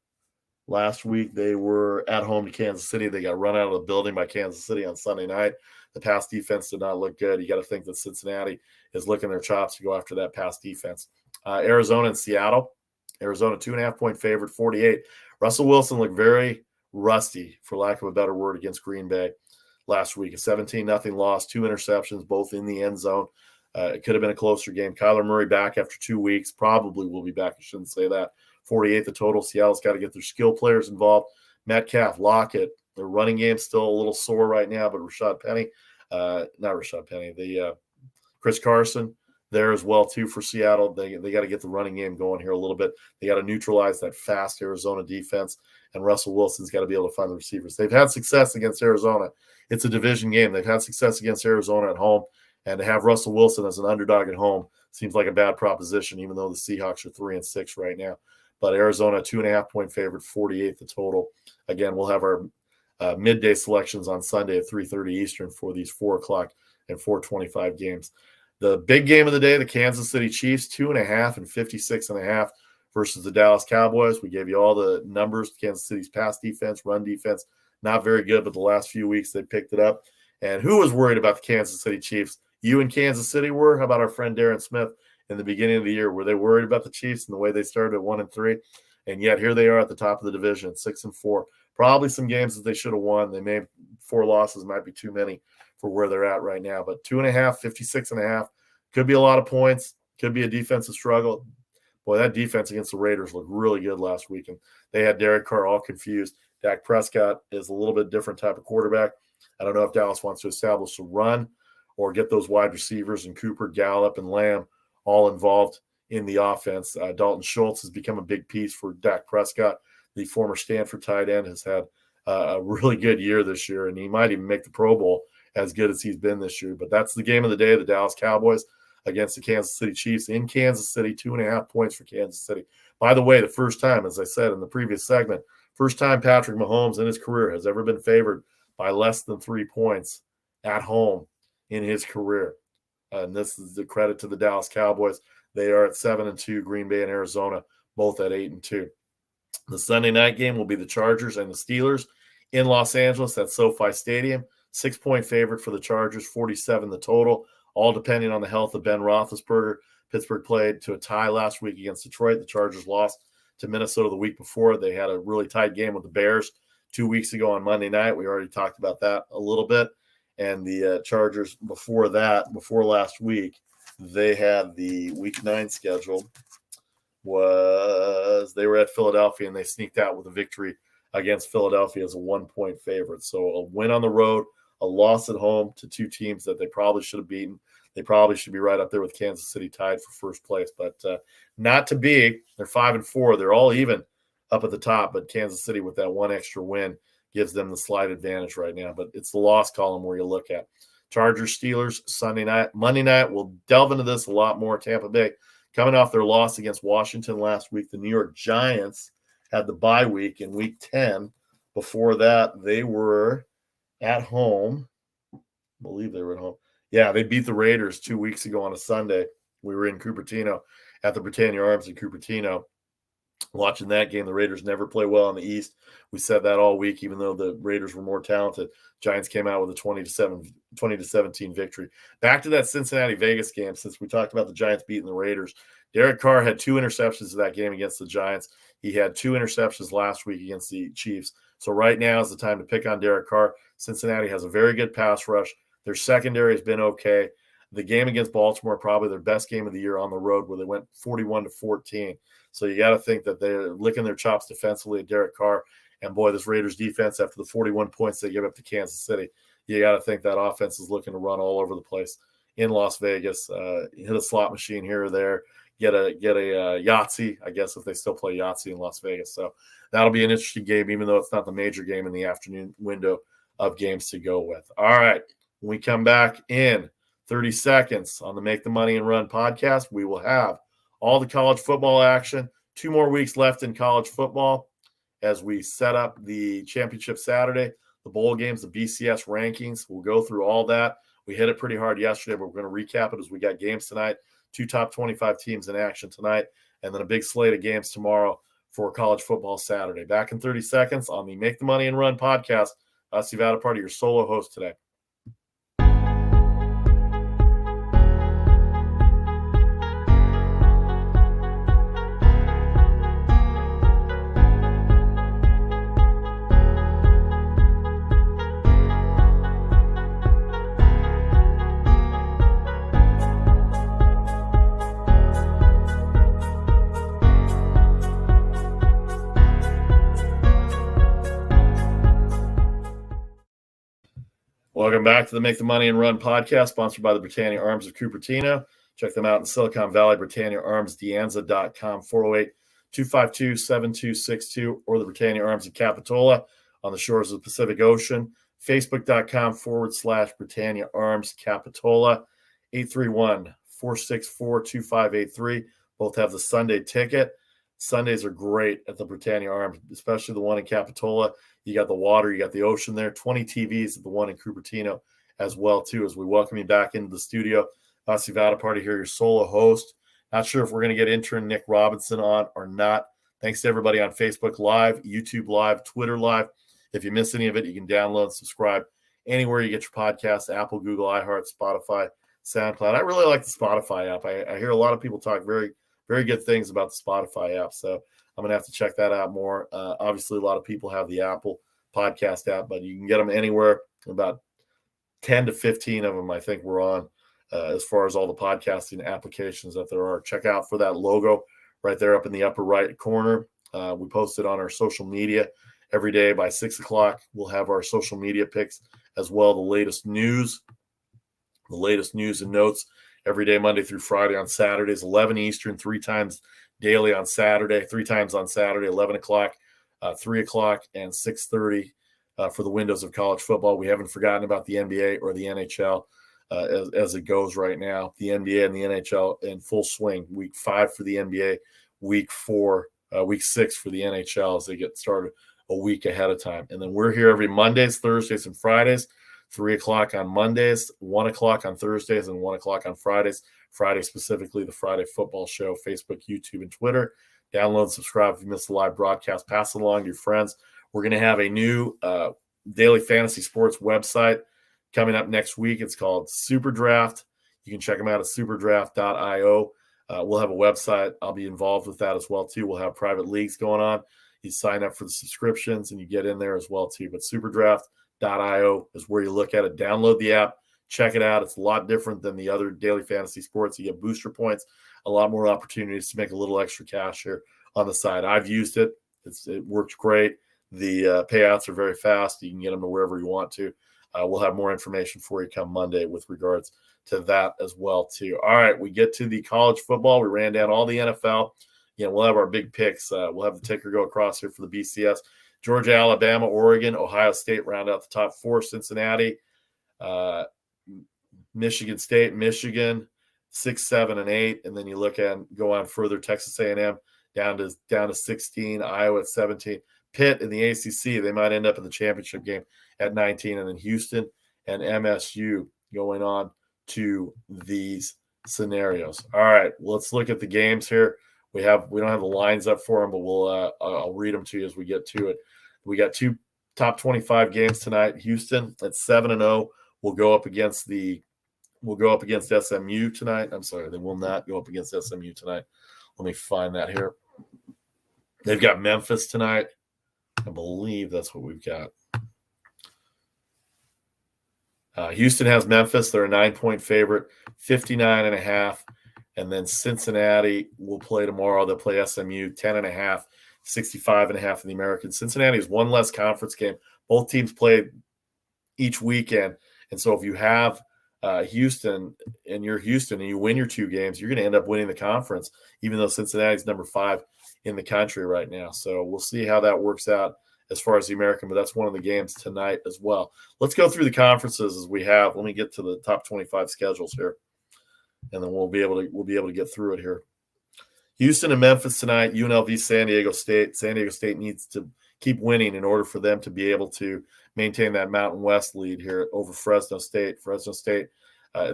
at home to Kansas City. They got run out of the building by Kansas City on Sunday night. The pass defense did not look good. You got to think that Cincinnati is licking their chops to go after that pass defense. Arizona and Seattle. Arizona 2.5-point favorite, 48. Russell Wilson looked very rusty, for lack of a better word, against Green Bay last week. A 17-0 loss, 2 interceptions, both in the end zone. It could have been a closer game. Kyler Murray back after 2 weeks. Probably will be back. I shouldn't say that. 48 the total. Seattle's got to get their skill players involved. Metcalf, Lockett. Their running game's still a little sore right now, but Chris Carson there as well, too, for Seattle. They got to get the running game going here a little bit. They got to neutralize that fast Arizona defense, and Russell Wilson's got to be able to find the receivers. They've had success against Arizona. It's a division game. They've had success against Arizona at home, and to have Russell Wilson as an underdog at home seems like a bad proposition, even though the Seahawks are 3-6 right now. But Arizona, 2.5-point favorite, 48 the total. Again, we'll have our midday selections on Sunday at 3:30 Eastern for these 4 o'clock and 4:25 games. The big game of the day, the Kansas City Chiefs, 2.5 and 56.5 versus the Dallas Cowboys. We gave you all the numbers. Kansas City's pass defense, run defense, not very good, but the last few weeks they picked it up. And who was worried about the Kansas City Chiefs? You in Kansas City were? How about our friend Darren Smith in the beginning of the year? Were they worried about the Chiefs and the way they started at 1-3? And yet here they are at the top of the division, 6-4. Probably some games that they should have won. They may 4 losses might be too many for where they're at right now. But 2.5, 56.5 could be a lot of points. Could be a defensive struggle. Boy, that defense against the Raiders looked really good last week, and they had Derek Carr all confused. Dak Prescott is a little bit different type of quarterback. I don't know if Dallas wants to establish a run or get those wide receivers and Cooper, Gallup, and Lamb all involved in the offense. Dalton Schultz has become a big piece for Dak Prescott. The former Stanford tight end has had a really good year this year, and he might even make the Pro Bowl as good as he's been this year. But that's the game of the day, the Dallas Cowboys against the Kansas City Chiefs in Kansas City, 2.5 points for Kansas City. By the way, the first time, as I said in the previous segment, first time Patrick Mahomes in his career has ever been favored by less than 3 points at home in his career. And this is the credit to the Dallas Cowboys. They are at 7-2, Green Bay and Arizona, both at 8-2. The Sunday night game will be the Chargers and the Steelers in Los Angeles at SoFi Stadium. 6-point favorite for the Chargers, 47 the total, all depending on the health of Ben Roethlisberger. Pittsburgh played to a tie last week against Detroit. The Chargers lost to Minnesota the week before. They had a really tight game with the Bears 2 weeks ago on Monday night. We already talked about that a little bit. And the Chargers before last week, they had the Week 9 schedule. They were at Philadelphia, and they sneaked out with a victory against Philadelphia as a 1-point favorite. So a win on the road, a loss at home to two teams that they probably should have beaten. They probably should be right up there with Kansas City tied for first place, but not to be. They're 5-4. They're all even up at the top, but Kansas City with that one extra win gives them the slight advantage right now. But it's the loss column where you look at. Chargers, Steelers, Sunday night. Monday night, we'll delve into this a lot more. Tampa Bay coming off their loss against Washington last week. The New York Giants had the bye week in Week 10. Before that, they were at home. I believe they were at home. Yeah, they beat the Raiders 2 weeks ago on a Sunday. We were in Cupertino at the Britannia Arms in Cupertino watching that game. The Raiders never play well in the East. We said that all week, even though the Raiders were more talented. Giants came out with a 20-17 victory. Back to that Cincinnati-Vegas game, since we talked about the Giants beating the Raiders. Derek Carr had 2 interceptions in that game against the Giants. He had 2 interceptions last week against the Chiefs. So right now is the time to pick on Derek Carr. Cincinnati has a very good pass rush. Their secondary has been okay. The game against Baltimore, probably their best game of the year on the road, where they went 41-14. So you got to think that they're licking their chops defensively at Derek Carr. And boy, this Raiders defense, after the 41 points they give up to Kansas City, you got to think that offense is looking to run all over the place in Las Vegas. Hit a slot machine here or there. Get a Yahtzee, I guess, if they still play Yahtzee in Las Vegas. So that'll be an interesting game, even though it's not the major game in the afternoon window of games to go with. All right, when we come back in 30 seconds on the Make the Money and Run podcast, we will have all the college football action. 2 more weeks left in college football as we set up the championship Saturday, the bowl games, the BCS rankings. We'll go through all that. We hit it pretty hard yesterday, but we're going to recap it as we got games tonight. 2 top 25 teams in action tonight, and then a big slate of games tomorrow for college football Saturday. Back in 30 seconds on the Make the Money and Run podcast. Vasu Vaddiparty, your solo host today. Welcome back to the Make the Money and Run podcast, sponsored by the Britannia Arms of Cupertino. Check them out in Silicon Valley, BritanniaArmsDeanza.com, 408-252-7262, or the Britannia Arms of Capitola on the shores of the Pacific Ocean. Facebook.com/Britannia Arms Capitola, 831-464-2583. Both have the Sunday ticket. Sundays are great at the Britannia Arms, especially the one in Capitola. You got the water, you got the ocean there, 20 TVs at the one in Cupertino as well, too, as we welcome you back into the studio. Vasu Vaddiparty here, your solo host. Not sure if we're going to get intern Nick Robinson on or not. Thanks to everybody on Facebook Live, YouTube Live, Twitter Live. If you miss any of it, you can download and subscribe anywhere you get your podcasts, Apple, Google, iHeart, Spotify, SoundCloud. I really like the Spotify app. I hear a lot of people talk very, very good things about the Spotify app, so I'm going to have to check that out more. Obviously, a lot of people have the Apple podcast app, but you can get them anywhere. About 10 to 15 of them, I think, we're on as far as all the podcasting applications that there are. Check out for that logo right there up in the upper right corner. We post it on our social media every day by 6 o'clock. We'll have our social media picks as well, the latest news and notes every day, Monday through Friday. On Saturdays, 11 Eastern, 3 times daily on Saturday, 3 times on Saturday, 11 o'clock, 3 o'clock, and 6:30 for the windows of college football. We haven't forgotten about the NBA or the NHL as it goes right now. The NBA and the NHL in full swing. Week 5 for the NBA, week 6 for the NHL as they get started a week ahead of time. And then we're here every Mondays, Thursdays, and Fridays, 3 o'clock on Mondays, 1 o'clock on Thursdays, and 1 o'clock on Fridays. Friday specifically, the Friday Football Show, Facebook, YouTube, and Twitter. Download and subscribe if you missed the live broadcast. Pass it along to your friends. We're going to have a new daily fantasy sports website coming up next week. It's called Super Draft. You can check them out at superdraft.io. We'll have a website. I'll be involved with that as well, too. We'll have private leagues going on. You sign up for the subscriptions, and you get in there as well, too. But superdraft.io is where you look at it. Download the app. Check it out. It's a lot different than the other daily fantasy sports. You get booster points, a lot more opportunities to make a little extra cash here on the side. I've used it. It works great. The payouts are very fast. You can get them to wherever you want to. We'll have more information for you come Monday with regards to that as well, too. All right, we get to the college football. We ran down all the NFL. We'll have our big picks. We'll have the ticker go across here for the BCS. Georgia, Alabama, Oregon, Ohio State round out the top 4. Cincinnati, Michigan State, Michigan, 6, 7, and 8. And then you look at go on further, Texas A&M down to 16, Iowa at 17. Pitt in the ACC, they might end up in the championship game at 19. And then Houston and MSU going on to these scenarios. All right, let's look at the games here. We don't have the lines up for them, but I'll read them to you as we get to it. We got 2 top 25 games tonight. Houston at 7-0 will go up against SMU tonight. I'm sorry, they will not go up against SMU tonight. Let me find that here. They've got Memphis tonight. I believe that's what we've got. Houston has Memphis. They're a 9-point favorite, 59.5. And then Cincinnati will play tomorrow. They'll play SMU, 10.5, 65.5 in the American. Cincinnati has one less conference game. Both teams play each weekend. And so if you have Houston and you're Houston and you win your 2 games, you're going to end up winning the conference, even though Cincinnati's number 5 in the country right now. So we'll see how that works out as far as the American, but that's one of the games tonight as well. Let's go through the conferences as we have. Let me get to the top 25 schedules here, and then we'll be able to get through it here. Houston and Memphis tonight, UNLV, San Diego State. San Diego State needs to keep winning in order for them to be able to maintain that Mountain West lead here over Fresno State. Fresno State,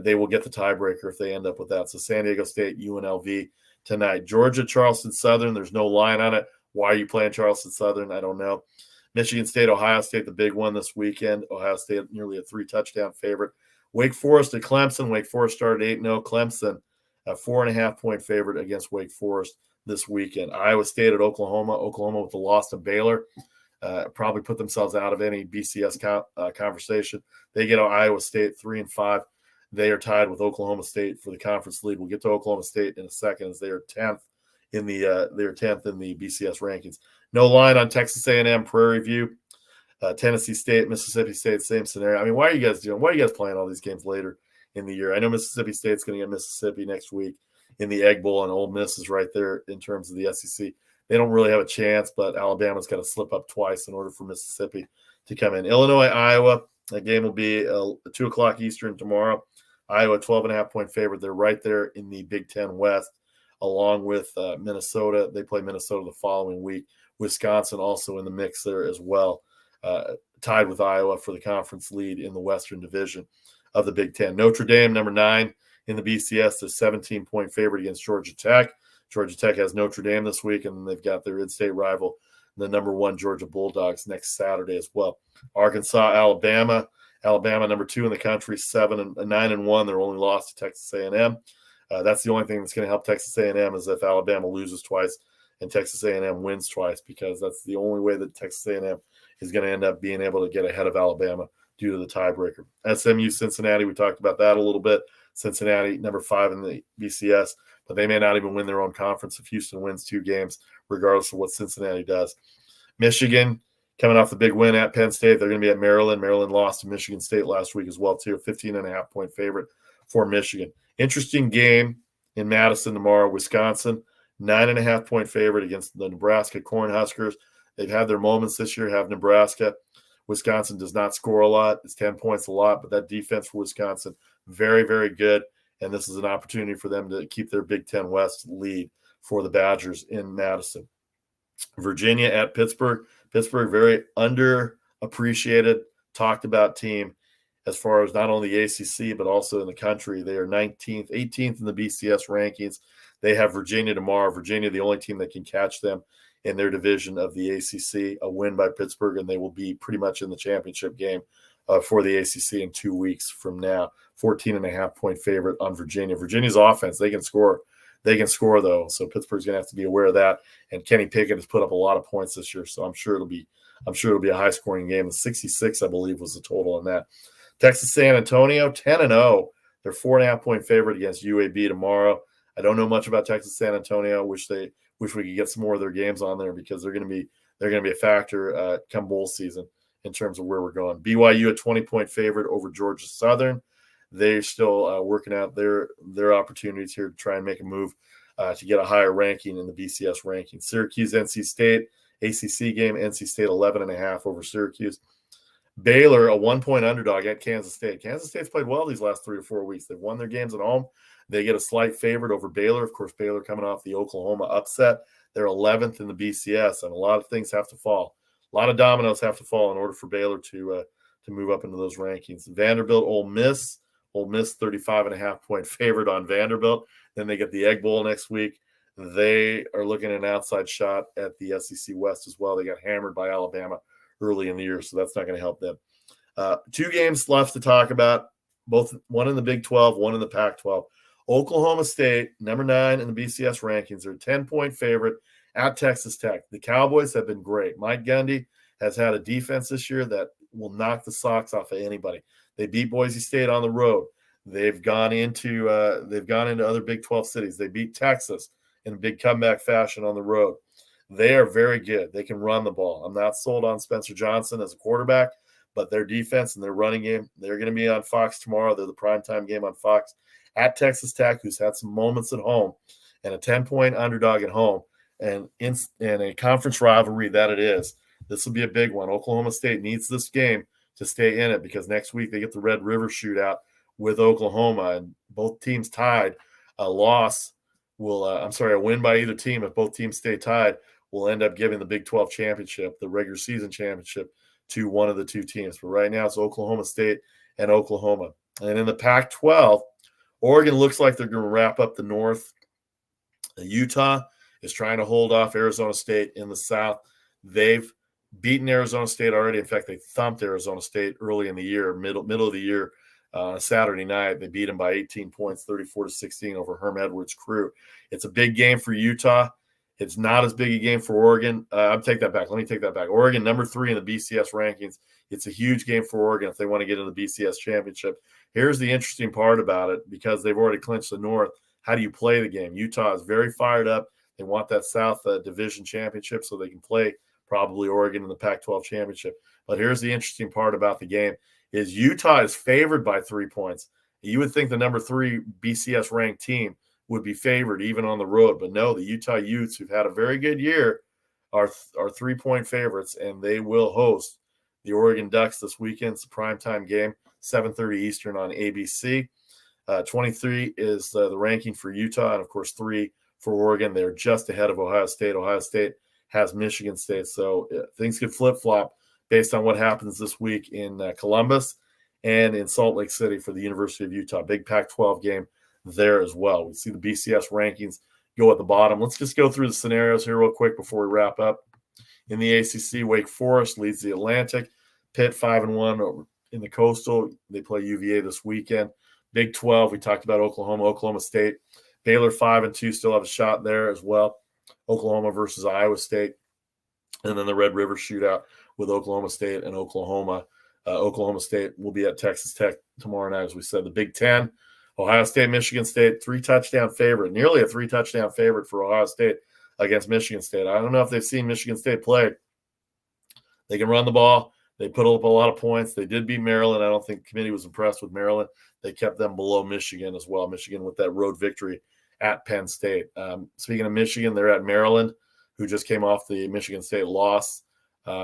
they will get the tiebreaker if they end up with that. So San Diego State, UNLV tonight. Georgia, Charleston Southern, there's no line on it. Why are you playing Charleston Southern? I don't know. Michigan State, Ohio State, the big one this weekend. Ohio State nearly a 3-touchdown favorite. Wake Forest at Clemson. Wake Forest started 8-0. Clemson, a 4.5-point favorite against Wake Forest this weekend. Iowa State at Oklahoma. Oklahoma with the loss to Baylor. Probably put themselves out of any BCS conversation. They get Iowa State 3-5. They are tied with Oklahoma State for the conference lead. We'll get to Oklahoma State in a second as they are 10th in the BCS rankings. No line on Texas A&M, Prairie View, Tennessee State, Mississippi State, same scenario. I mean, why are you guys playing all these games later in the year? I know Mississippi State's going to get Mississippi next week in the Egg Bowl, and Ole Miss is right there in terms of the SEC. They don't really have a chance, but Alabama's got to slip up twice in order for Mississippi to come in. Illinois, Iowa, that game will be 2 o'clock Eastern tomorrow. Iowa, 12.5-point favorite. They're right there in the Big Ten West, along with Minnesota. They play Minnesota the following week. Wisconsin also in the mix there as well, tied with Iowa for the conference lead in the Western Division of the Big Ten. Notre Dame, number 9 in the BCS, the 17-point favorite against Georgia Tech. Georgia Tech has Notre Dame this week, and they've got their in-state rival, the number 1 Georgia Bulldogs, next Saturday as well. Arkansas, Alabama. Alabama, number 2 in the country, 9-1. Their only loss to Texas A&M. That's the only thing that's going to help Texas A&M is if Alabama loses twice and Texas A&M wins twice, because that's the only way that Texas A&M is going to end up being able to get ahead of Alabama due to the tiebreaker. SMU, Cincinnati, we talked about that a little bit. Cincinnati, number 5 in the BCS, but they may not even win their own conference if Houston wins 2 games, regardless of what Cincinnati does. Michigan, coming off the big win at Penn State, they're going to be at Maryland. Maryland lost to Michigan State last week as well, too. 15.5-point favorite for Michigan. Interesting game in Madison tomorrow. Wisconsin, 9.5-point favorite against the Nebraska Cornhuskers. They've had their moments this year, have Nebraska. Wisconsin does not score a lot. It's 10 points a lot, but that defense for Wisconsin, very, very good. And this is an opportunity for them to keep their Big Ten West lead for the Badgers in Madison. Virginia at Pittsburgh. Pittsburgh, very underappreciated, talked about team as far as not only the ACC, but also in the country. They are 19th, 18th in the BCS rankings. They have Virginia tomorrow. Virginia, the only team that can catch them in their division of the ACC, a win by Pittsburgh, and they will be pretty much in the championship game for the ACC in 2 weeks from now. 14.5-point favorite on Virginia. Virginia's offense, they can score. They can score, though, so Pittsburgh's going to have to be aware of that. And Kenny Pickett has put up a lot of points this year, so I'm sure it'll be a high-scoring game. The 66, I believe, was the total on that. Texas San Antonio, 10-0. They're 4.5-point favorite against UAB tomorrow. I don't know much about Texas San Antonio. Wish we could get some more of their games on there, because they're going to be a factor come bowl season in terms of where we're going. BYU, a 20-point favorite over Georgia Southern. They're still working out their opportunities here to try and make a move to get a higher ranking in the BCS ranking. Syracuse, NC State, ACC game. NC State 11.5 over Syracuse. Baylor, a 1-point underdog at Kansas State. Kansas State's played well these last 3 or 4 weeks. They've won their games at home. They get a slight favorite over Baylor. Of course, Baylor coming off the Oklahoma upset. They're 11th in the BCS, and a lot of things have to fall. A lot of dominoes have to fall in order for Baylor to move up into those rankings. Vanderbilt, Ole Miss. Ole Miss, 35.5-point favorite on Vanderbilt. Then they get the Egg Bowl next week. They are looking at an outside shot at the SEC West as well. They got hammered by Alabama early in the year, so that's not going to help them. 2 games left to talk about, one in the Big 12, one in the Pac-12. Oklahoma State, number 9 in the BCS rankings, are a 10-point favorite at Texas Tech. The Cowboys have been great. Mike Gundy has had a defense this year that will knock the socks off of anybody. They beat Boise State on the road. They've gone into other Big 12 cities. They beat Texas in a big comeback fashion on the road. They are very good. They can run the ball. I'm not sold on Spencer Johnson as a quarterback, but their defense and their running game, they're going to be on Fox tomorrow. They're the primetime game on Fox at Texas Tech, who's had some moments at home, and a 10-point underdog at home, and in a conference rivalry that it is. This will be a big one. Oklahoma State needs this game to stay in it, because next week they get the Red River shootout with Oklahoma, and both teams tied. A win by either team, if both teams stay tied, will end up giving the Big 12 championship, the regular season championship, to one of the 2 teams. But right now it's Oklahoma State and Oklahoma. And in the Pac-12, Oregon looks like they're going to wrap up the North. Utah is trying to hold off Arizona State in the South. They've beaten Arizona State already. In fact, they thumped Arizona State early in the year, middle of the year, Saturday night. They beat them by 18 points, 34-16 over Herm Edwards' crew. It's a big game for Utah. It's not as big a game for Oregon. I'll take that back. Let me take that back. Oregon, number 3 in the BCS rankings. It's a huge game for Oregon if they want to get into the BCS championship. Here's the interesting part about it, because they've already clinched the North. How do you play the game? Utah is very fired up. They want that South Division championship so they can play probably Oregon in the Pac-12 championship. But here's the interesting part about the game is Utah is favored by 3 points. You would think the number 3 BCS ranked team would be favored even on the road. But no, the Utah Utes, who've had a very good year, are 3-point favorites, and they will host the Oregon Ducks this weekend. It's a primetime game, 7:30 Eastern on ABC. 23 is the ranking for Utah, and, of course, 3 for Oregon. They're just ahead of Ohio State. Ohio State has Michigan State, so things could flip-flop based on what happens this week in Columbus and in Salt Lake City for the University of Utah. Big Pac-12 game there as well. We see the BCS rankings go at the bottom. Let's just go through the scenarios here real quick before we wrap up. In the ACC, Wake Forest leads the Atlantic. Pitt 5-1 in the Coastal. They play UVA this weekend. Big 12, we talked about Oklahoma State. Baylor 5-2 still have a shot there as well. Oklahoma versus Iowa State. And then the Red River shootout with Oklahoma State and Oklahoma. Oklahoma State will be at Texas Tech tomorrow night, as we said. The Big Ten, Ohio State, Michigan State, 3-touchdown favorite, nearly a 3-touchdown favorite for Ohio State against Michigan State. I don't know if they've seen Michigan State play. They can run the ball. They put up a lot of points. They did beat Maryland. I don't think the committee was impressed with Maryland. They kept them below Michigan as well. Michigan with that road victory at Penn State. Speaking of Michigan, they're at Maryland, who just came off the Michigan State loss.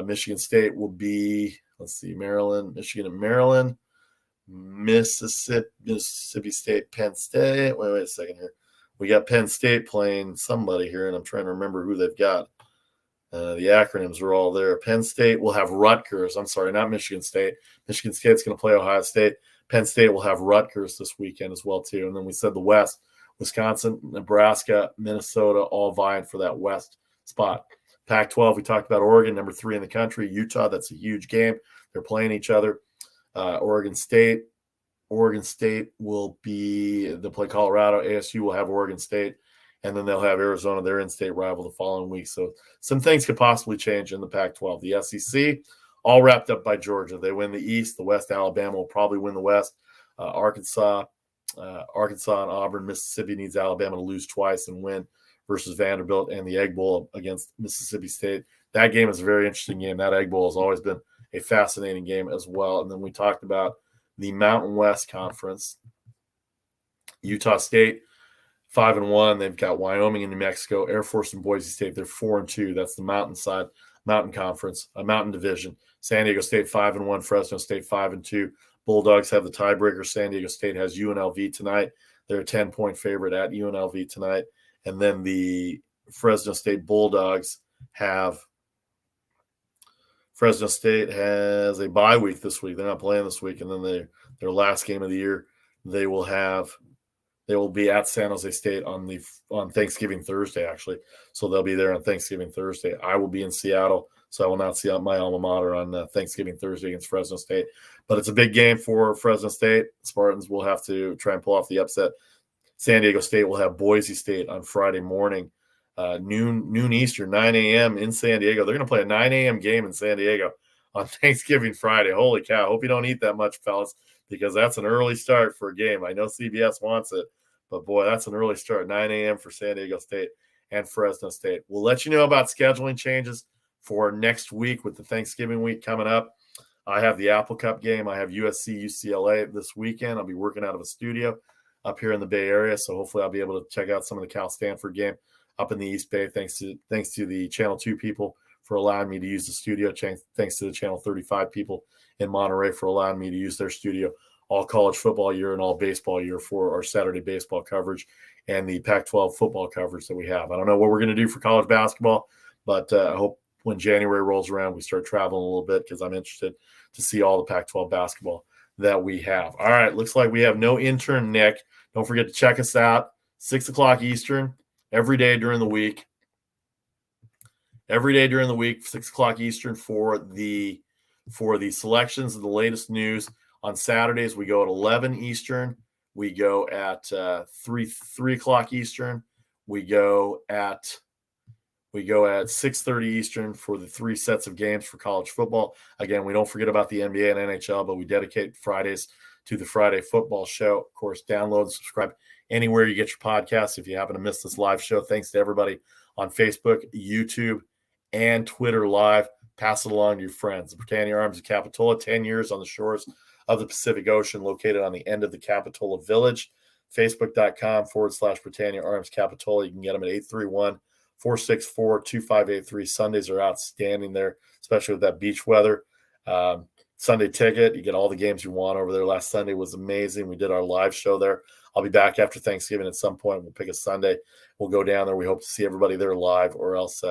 Michigan State will be, Maryland, Michigan and Maryland, Mississippi State, Penn State. Wait a second here. We got Penn State playing somebody here, and I'm trying to remember who they've got. The acronyms are all there. Penn State will have Rutgers. I'm sorry, not Michigan State. Michigan State's going to play Ohio State. Penn State will have Rutgers this weekend as well, too. And then we said the West, Wisconsin, Nebraska, Minnesota, all vying for that West spot. Pac-12, we talked about Oregon, number 3 in the country. Utah, that's a huge game. They're playing each other. Oregon State will they'll play Colorado. ASU will have Oregon State. And then they'll have Arizona, their in-state rival, the following week. So some things could possibly change in the Pac-12. The SEC, all wrapped up by Georgia. They win the East. The West, Alabama will probably win the West. Arkansas and Auburn. Mississippi needs Alabama to lose twice and win versus Vanderbilt and the Egg Bowl against Mississippi State. That game is a very interesting game. That Egg Bowl has always been a fascinating game as well. And then we talked about the Mountain West Conference. Utah State, 5-1. They've got Wyoming and New Mexico, Air Force and Boise State. They're 4-2. That's the Mountain Conference, a Mountain Division. San Diego State 5-1. Fresno State 5-2. Bulldogs have the tiebreaker. San Diego State has UNLV tonight. They're a 10-point favorite at UNLV tonight. And then the Fresno State Bulldogs Fresno State has a bye week this week. They're not playing this week. And then their last game of the year, they will be at San Jose State on Thanksgiving Thursday, actually. So they'll be there on Thanksgiving Thursday. I will be in Seattle, so I will not see my alma mater on Thanksgiving Thursday against Fresno State. But it's a big game for Fresno State. Spartans will have to try and pull off the upset. San Diego State will have Boise State on Friday morning, noon Eastern, 9 a.m. in San Diego. They're going to play a 9 a.m. game in San Diego on Thanksgiving Friday. Holy cow. Hope you don't eat that much, fellas, because that's an early start for a game. I know CBS wants it, but boy, that's an early start, 9 a.m. for San Diego State and Fresno State. We'll let you know about scheduling changes for next week with the Thanksgiving week coming up. I have the Apple Cup game. I have USC, UCLA this weekend. I'll be working out of a studio up here in the Bay Area, so hopefully I'll be able to check out some of the Cal Stanford game up in the East Bay. Thanks to the Channel 2 people for allowing me to use the studio. Thanks to the Channel 35 people in Monterey for allowing me to use their studio all college football year and all baseball year for our Saturday baseball coverage and the Pac-12 football coverage that we have. I don't know what we're going to do for college basketball, but I hope when January rolls around, we start traveling a little bit because I'm interested to see all the Pac-12 basketball that we have. All right, looks like we have no intern Nick. Don't forget to check us out, 6 o'clock Eastern, every day during the week. Every day during the week, 6 o'clock Eastern for the selections of the latest news. On Saturdays, we go at 11 Eastern. We go at 3 o'clock Eastern. We go at 6:30 Eastern for the 3 sets of games for college football. Again, we don't forget about the NBA and NHL, but we dedicate Fridays to the Friday football show. Of course, download and subscribe anywhere you get your podcasts. If you happen to miss this live show, thanks to everybody on Facebook, YouTube, and Twitter Live. Pass it along to your friends. The Britannia Arms of Capitola, 10 years on the shores of the Pacific Ocean, located on the end of the Capitola Village. Facebook.com/Britannia Arms Capitola. You can get them at 831-464-2583. Sundays are outstanding there, especially with that beach weather. Sunday ticket, you get all the games you want over there. Last Sunday was amazing. We did our live show there. I'll be back after Thanksgiving at some point. We'll pick a Sunday. We'll go down there. We hope to see everybody there live, or else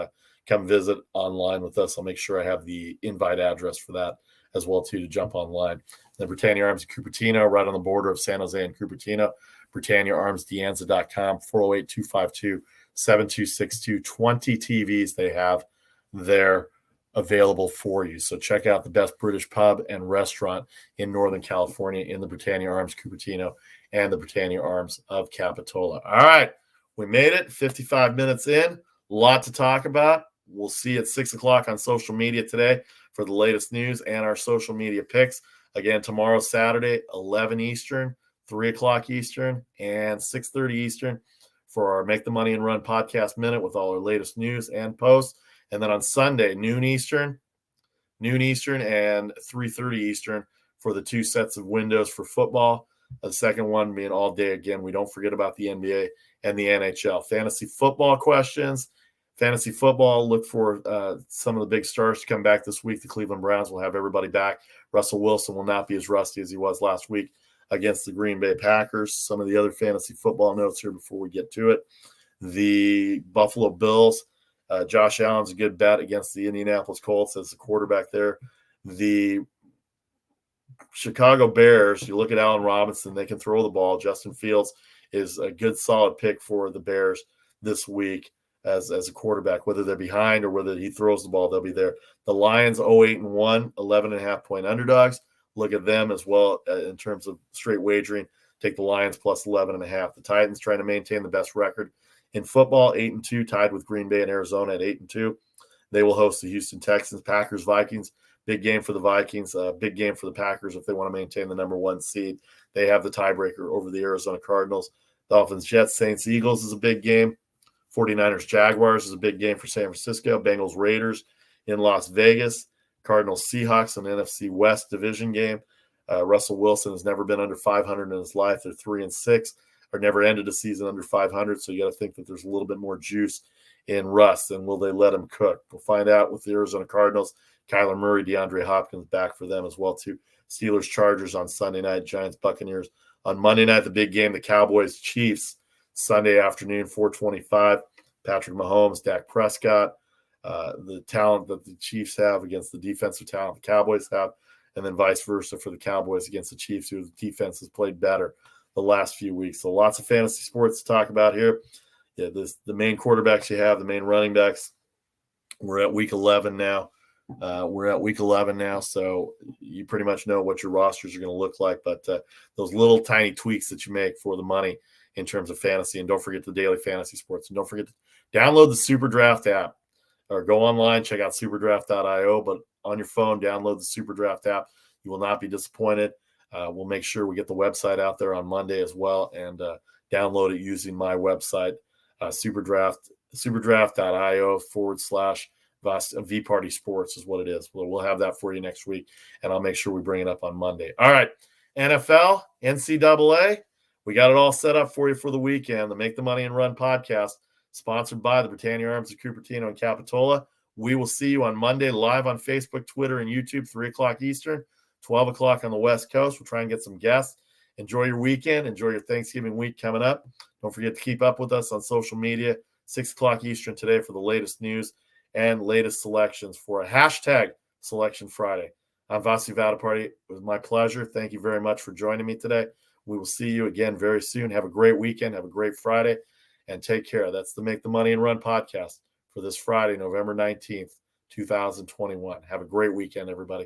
come visit online with us. I'll make sure I have the invite address for that as well, too, to jump online. The Britannia Arms in Cupertino, right on the border of San Jose and Cupertino. BritanniaArmsDeanza.com, 408-252-7262. 20 TVs they have there available for you. So check out the best British pub and restaurant in Northern California in the Britannia Arms Cupertino and the Britannia Arms of Capitola. All right, we made it 55 minutes in. A lot to talk about. We'll see you at 6 o'clock on social media today for the latest news and our social media picks. Again, tomorrow, Saturday, 11 Eastern, 3 o'clock Eastern, and 6:30 Eastern for our Make the Money and Run podcast minute with all our latest news and posts. And then on Sunday, noon Eastern, and 3:30 Eastern for the two sets of windows for football. The second one being all day again. We don't forget about the NBA and the NHL. Fantasy football questions. Fantasy football, look for some of the big stars to come back this week. The Cleveland Browns will have everybody back. Russell Wilson will not be as rusty as he was last week against the Green Bay Packers. Some of the other fantasy football notes here before we get to it. The Buffalo Bills, Josh Allen's a good bet against the Indianapolis Colts as the quarterback there. The Chicago Bears, you look at Allen Robinson, they can throw the ball. Justin Fields is a good, solid pick for the Bears this week as a quarterback. Whether they're behind or whether he throws the ball, they'll be there. The Lions, 0-8-1, 11.5-point underdogs. Look at them as well in terms of straight wagering. Take the Lions plus 11.5. The Titans trying to maintain the best record in football, 8-2, tied with Green Bay and Arizona at 8-2. They will host the Houston Texans. Packers, Vikings, big game for the Vikings, big game for the Packers if they want to maintain the number one seed. They have the tiebreaker over the Arizona Cardinals. Dolphins, Jets, Saints, Eagles is a big game. 49ers, Jaguars is a big game for San Francisco. Bengals, Raiders in Las Vegas. Cardinals, Seahawks, an NFC West division game. Russell Wilson has never been under 500 in his life. They're 3-6, or never ended a season under 500. So you got to think that there's a little bit more juice in Russ, and will they let him cook? We'll find out with the Arizona Cardinals. Kyler Murray, DeAndre Hopkins back for them as well too. Steelers, Chargers on Sunday night. Giants, Buccaneers on Monday night. The big game, the Cowboys, Chiefs, Sunday afternoon, 4:25. Patrick Mahomes, Dak Prescott, the talent that the Chiefs have against the defensive talent the Cowboys have, and then vice versa for the Cowboys against the Chiefs, who the defense has played better the last few weeks. So lots of fantasy sports to talk about here. Yeah, the main quarterbacks you have, the main running backs. We're at week 11 now. So you pretty much know what your rosters are going to look like. But those little tiny tweaks that you make for the money in terms of fantasy, and don't forget the daily fantasy sports. And don't forget to download the Super Draft app, or go online, check out superdraft.io. But on your phone, download the Super Draft app. You will not be disappointed. We'll make sure we get the website out there on Monday as well, and download it using my website, superdraft.io /Vparty Sports is what it is. We'll have that for you next week, and I'll make sure we bring it up on Monday. All right, NFL, NCAA, we got it all set up for you for the weekend. The Make the Money and Run podcast, sponsored by the Britannia Arms of Cupertino and Capitola. We will see you on Monday live on Facebook, Twitter, and YouTube, 3 o'clock Eastern, 12 o'clock on the West Coast. We'll try and get some guests. Enjoy your weekend. Enjoy your Thanksgiving week coming up. Don't forget to keep up with us on social media, 6 o'clock Eastern today for the latest news and latest selections for a hashtag Selection Friday. I'm Vasu Vaddiparty. It was my pleasure. Thank you very much for joining me today. We will see you again very soon. Have a great weekend. Have a great Friday, and take care. That's the Make the Money and Run podcast for this Friday, November 19th, 2021. Have a great weekend, everybody.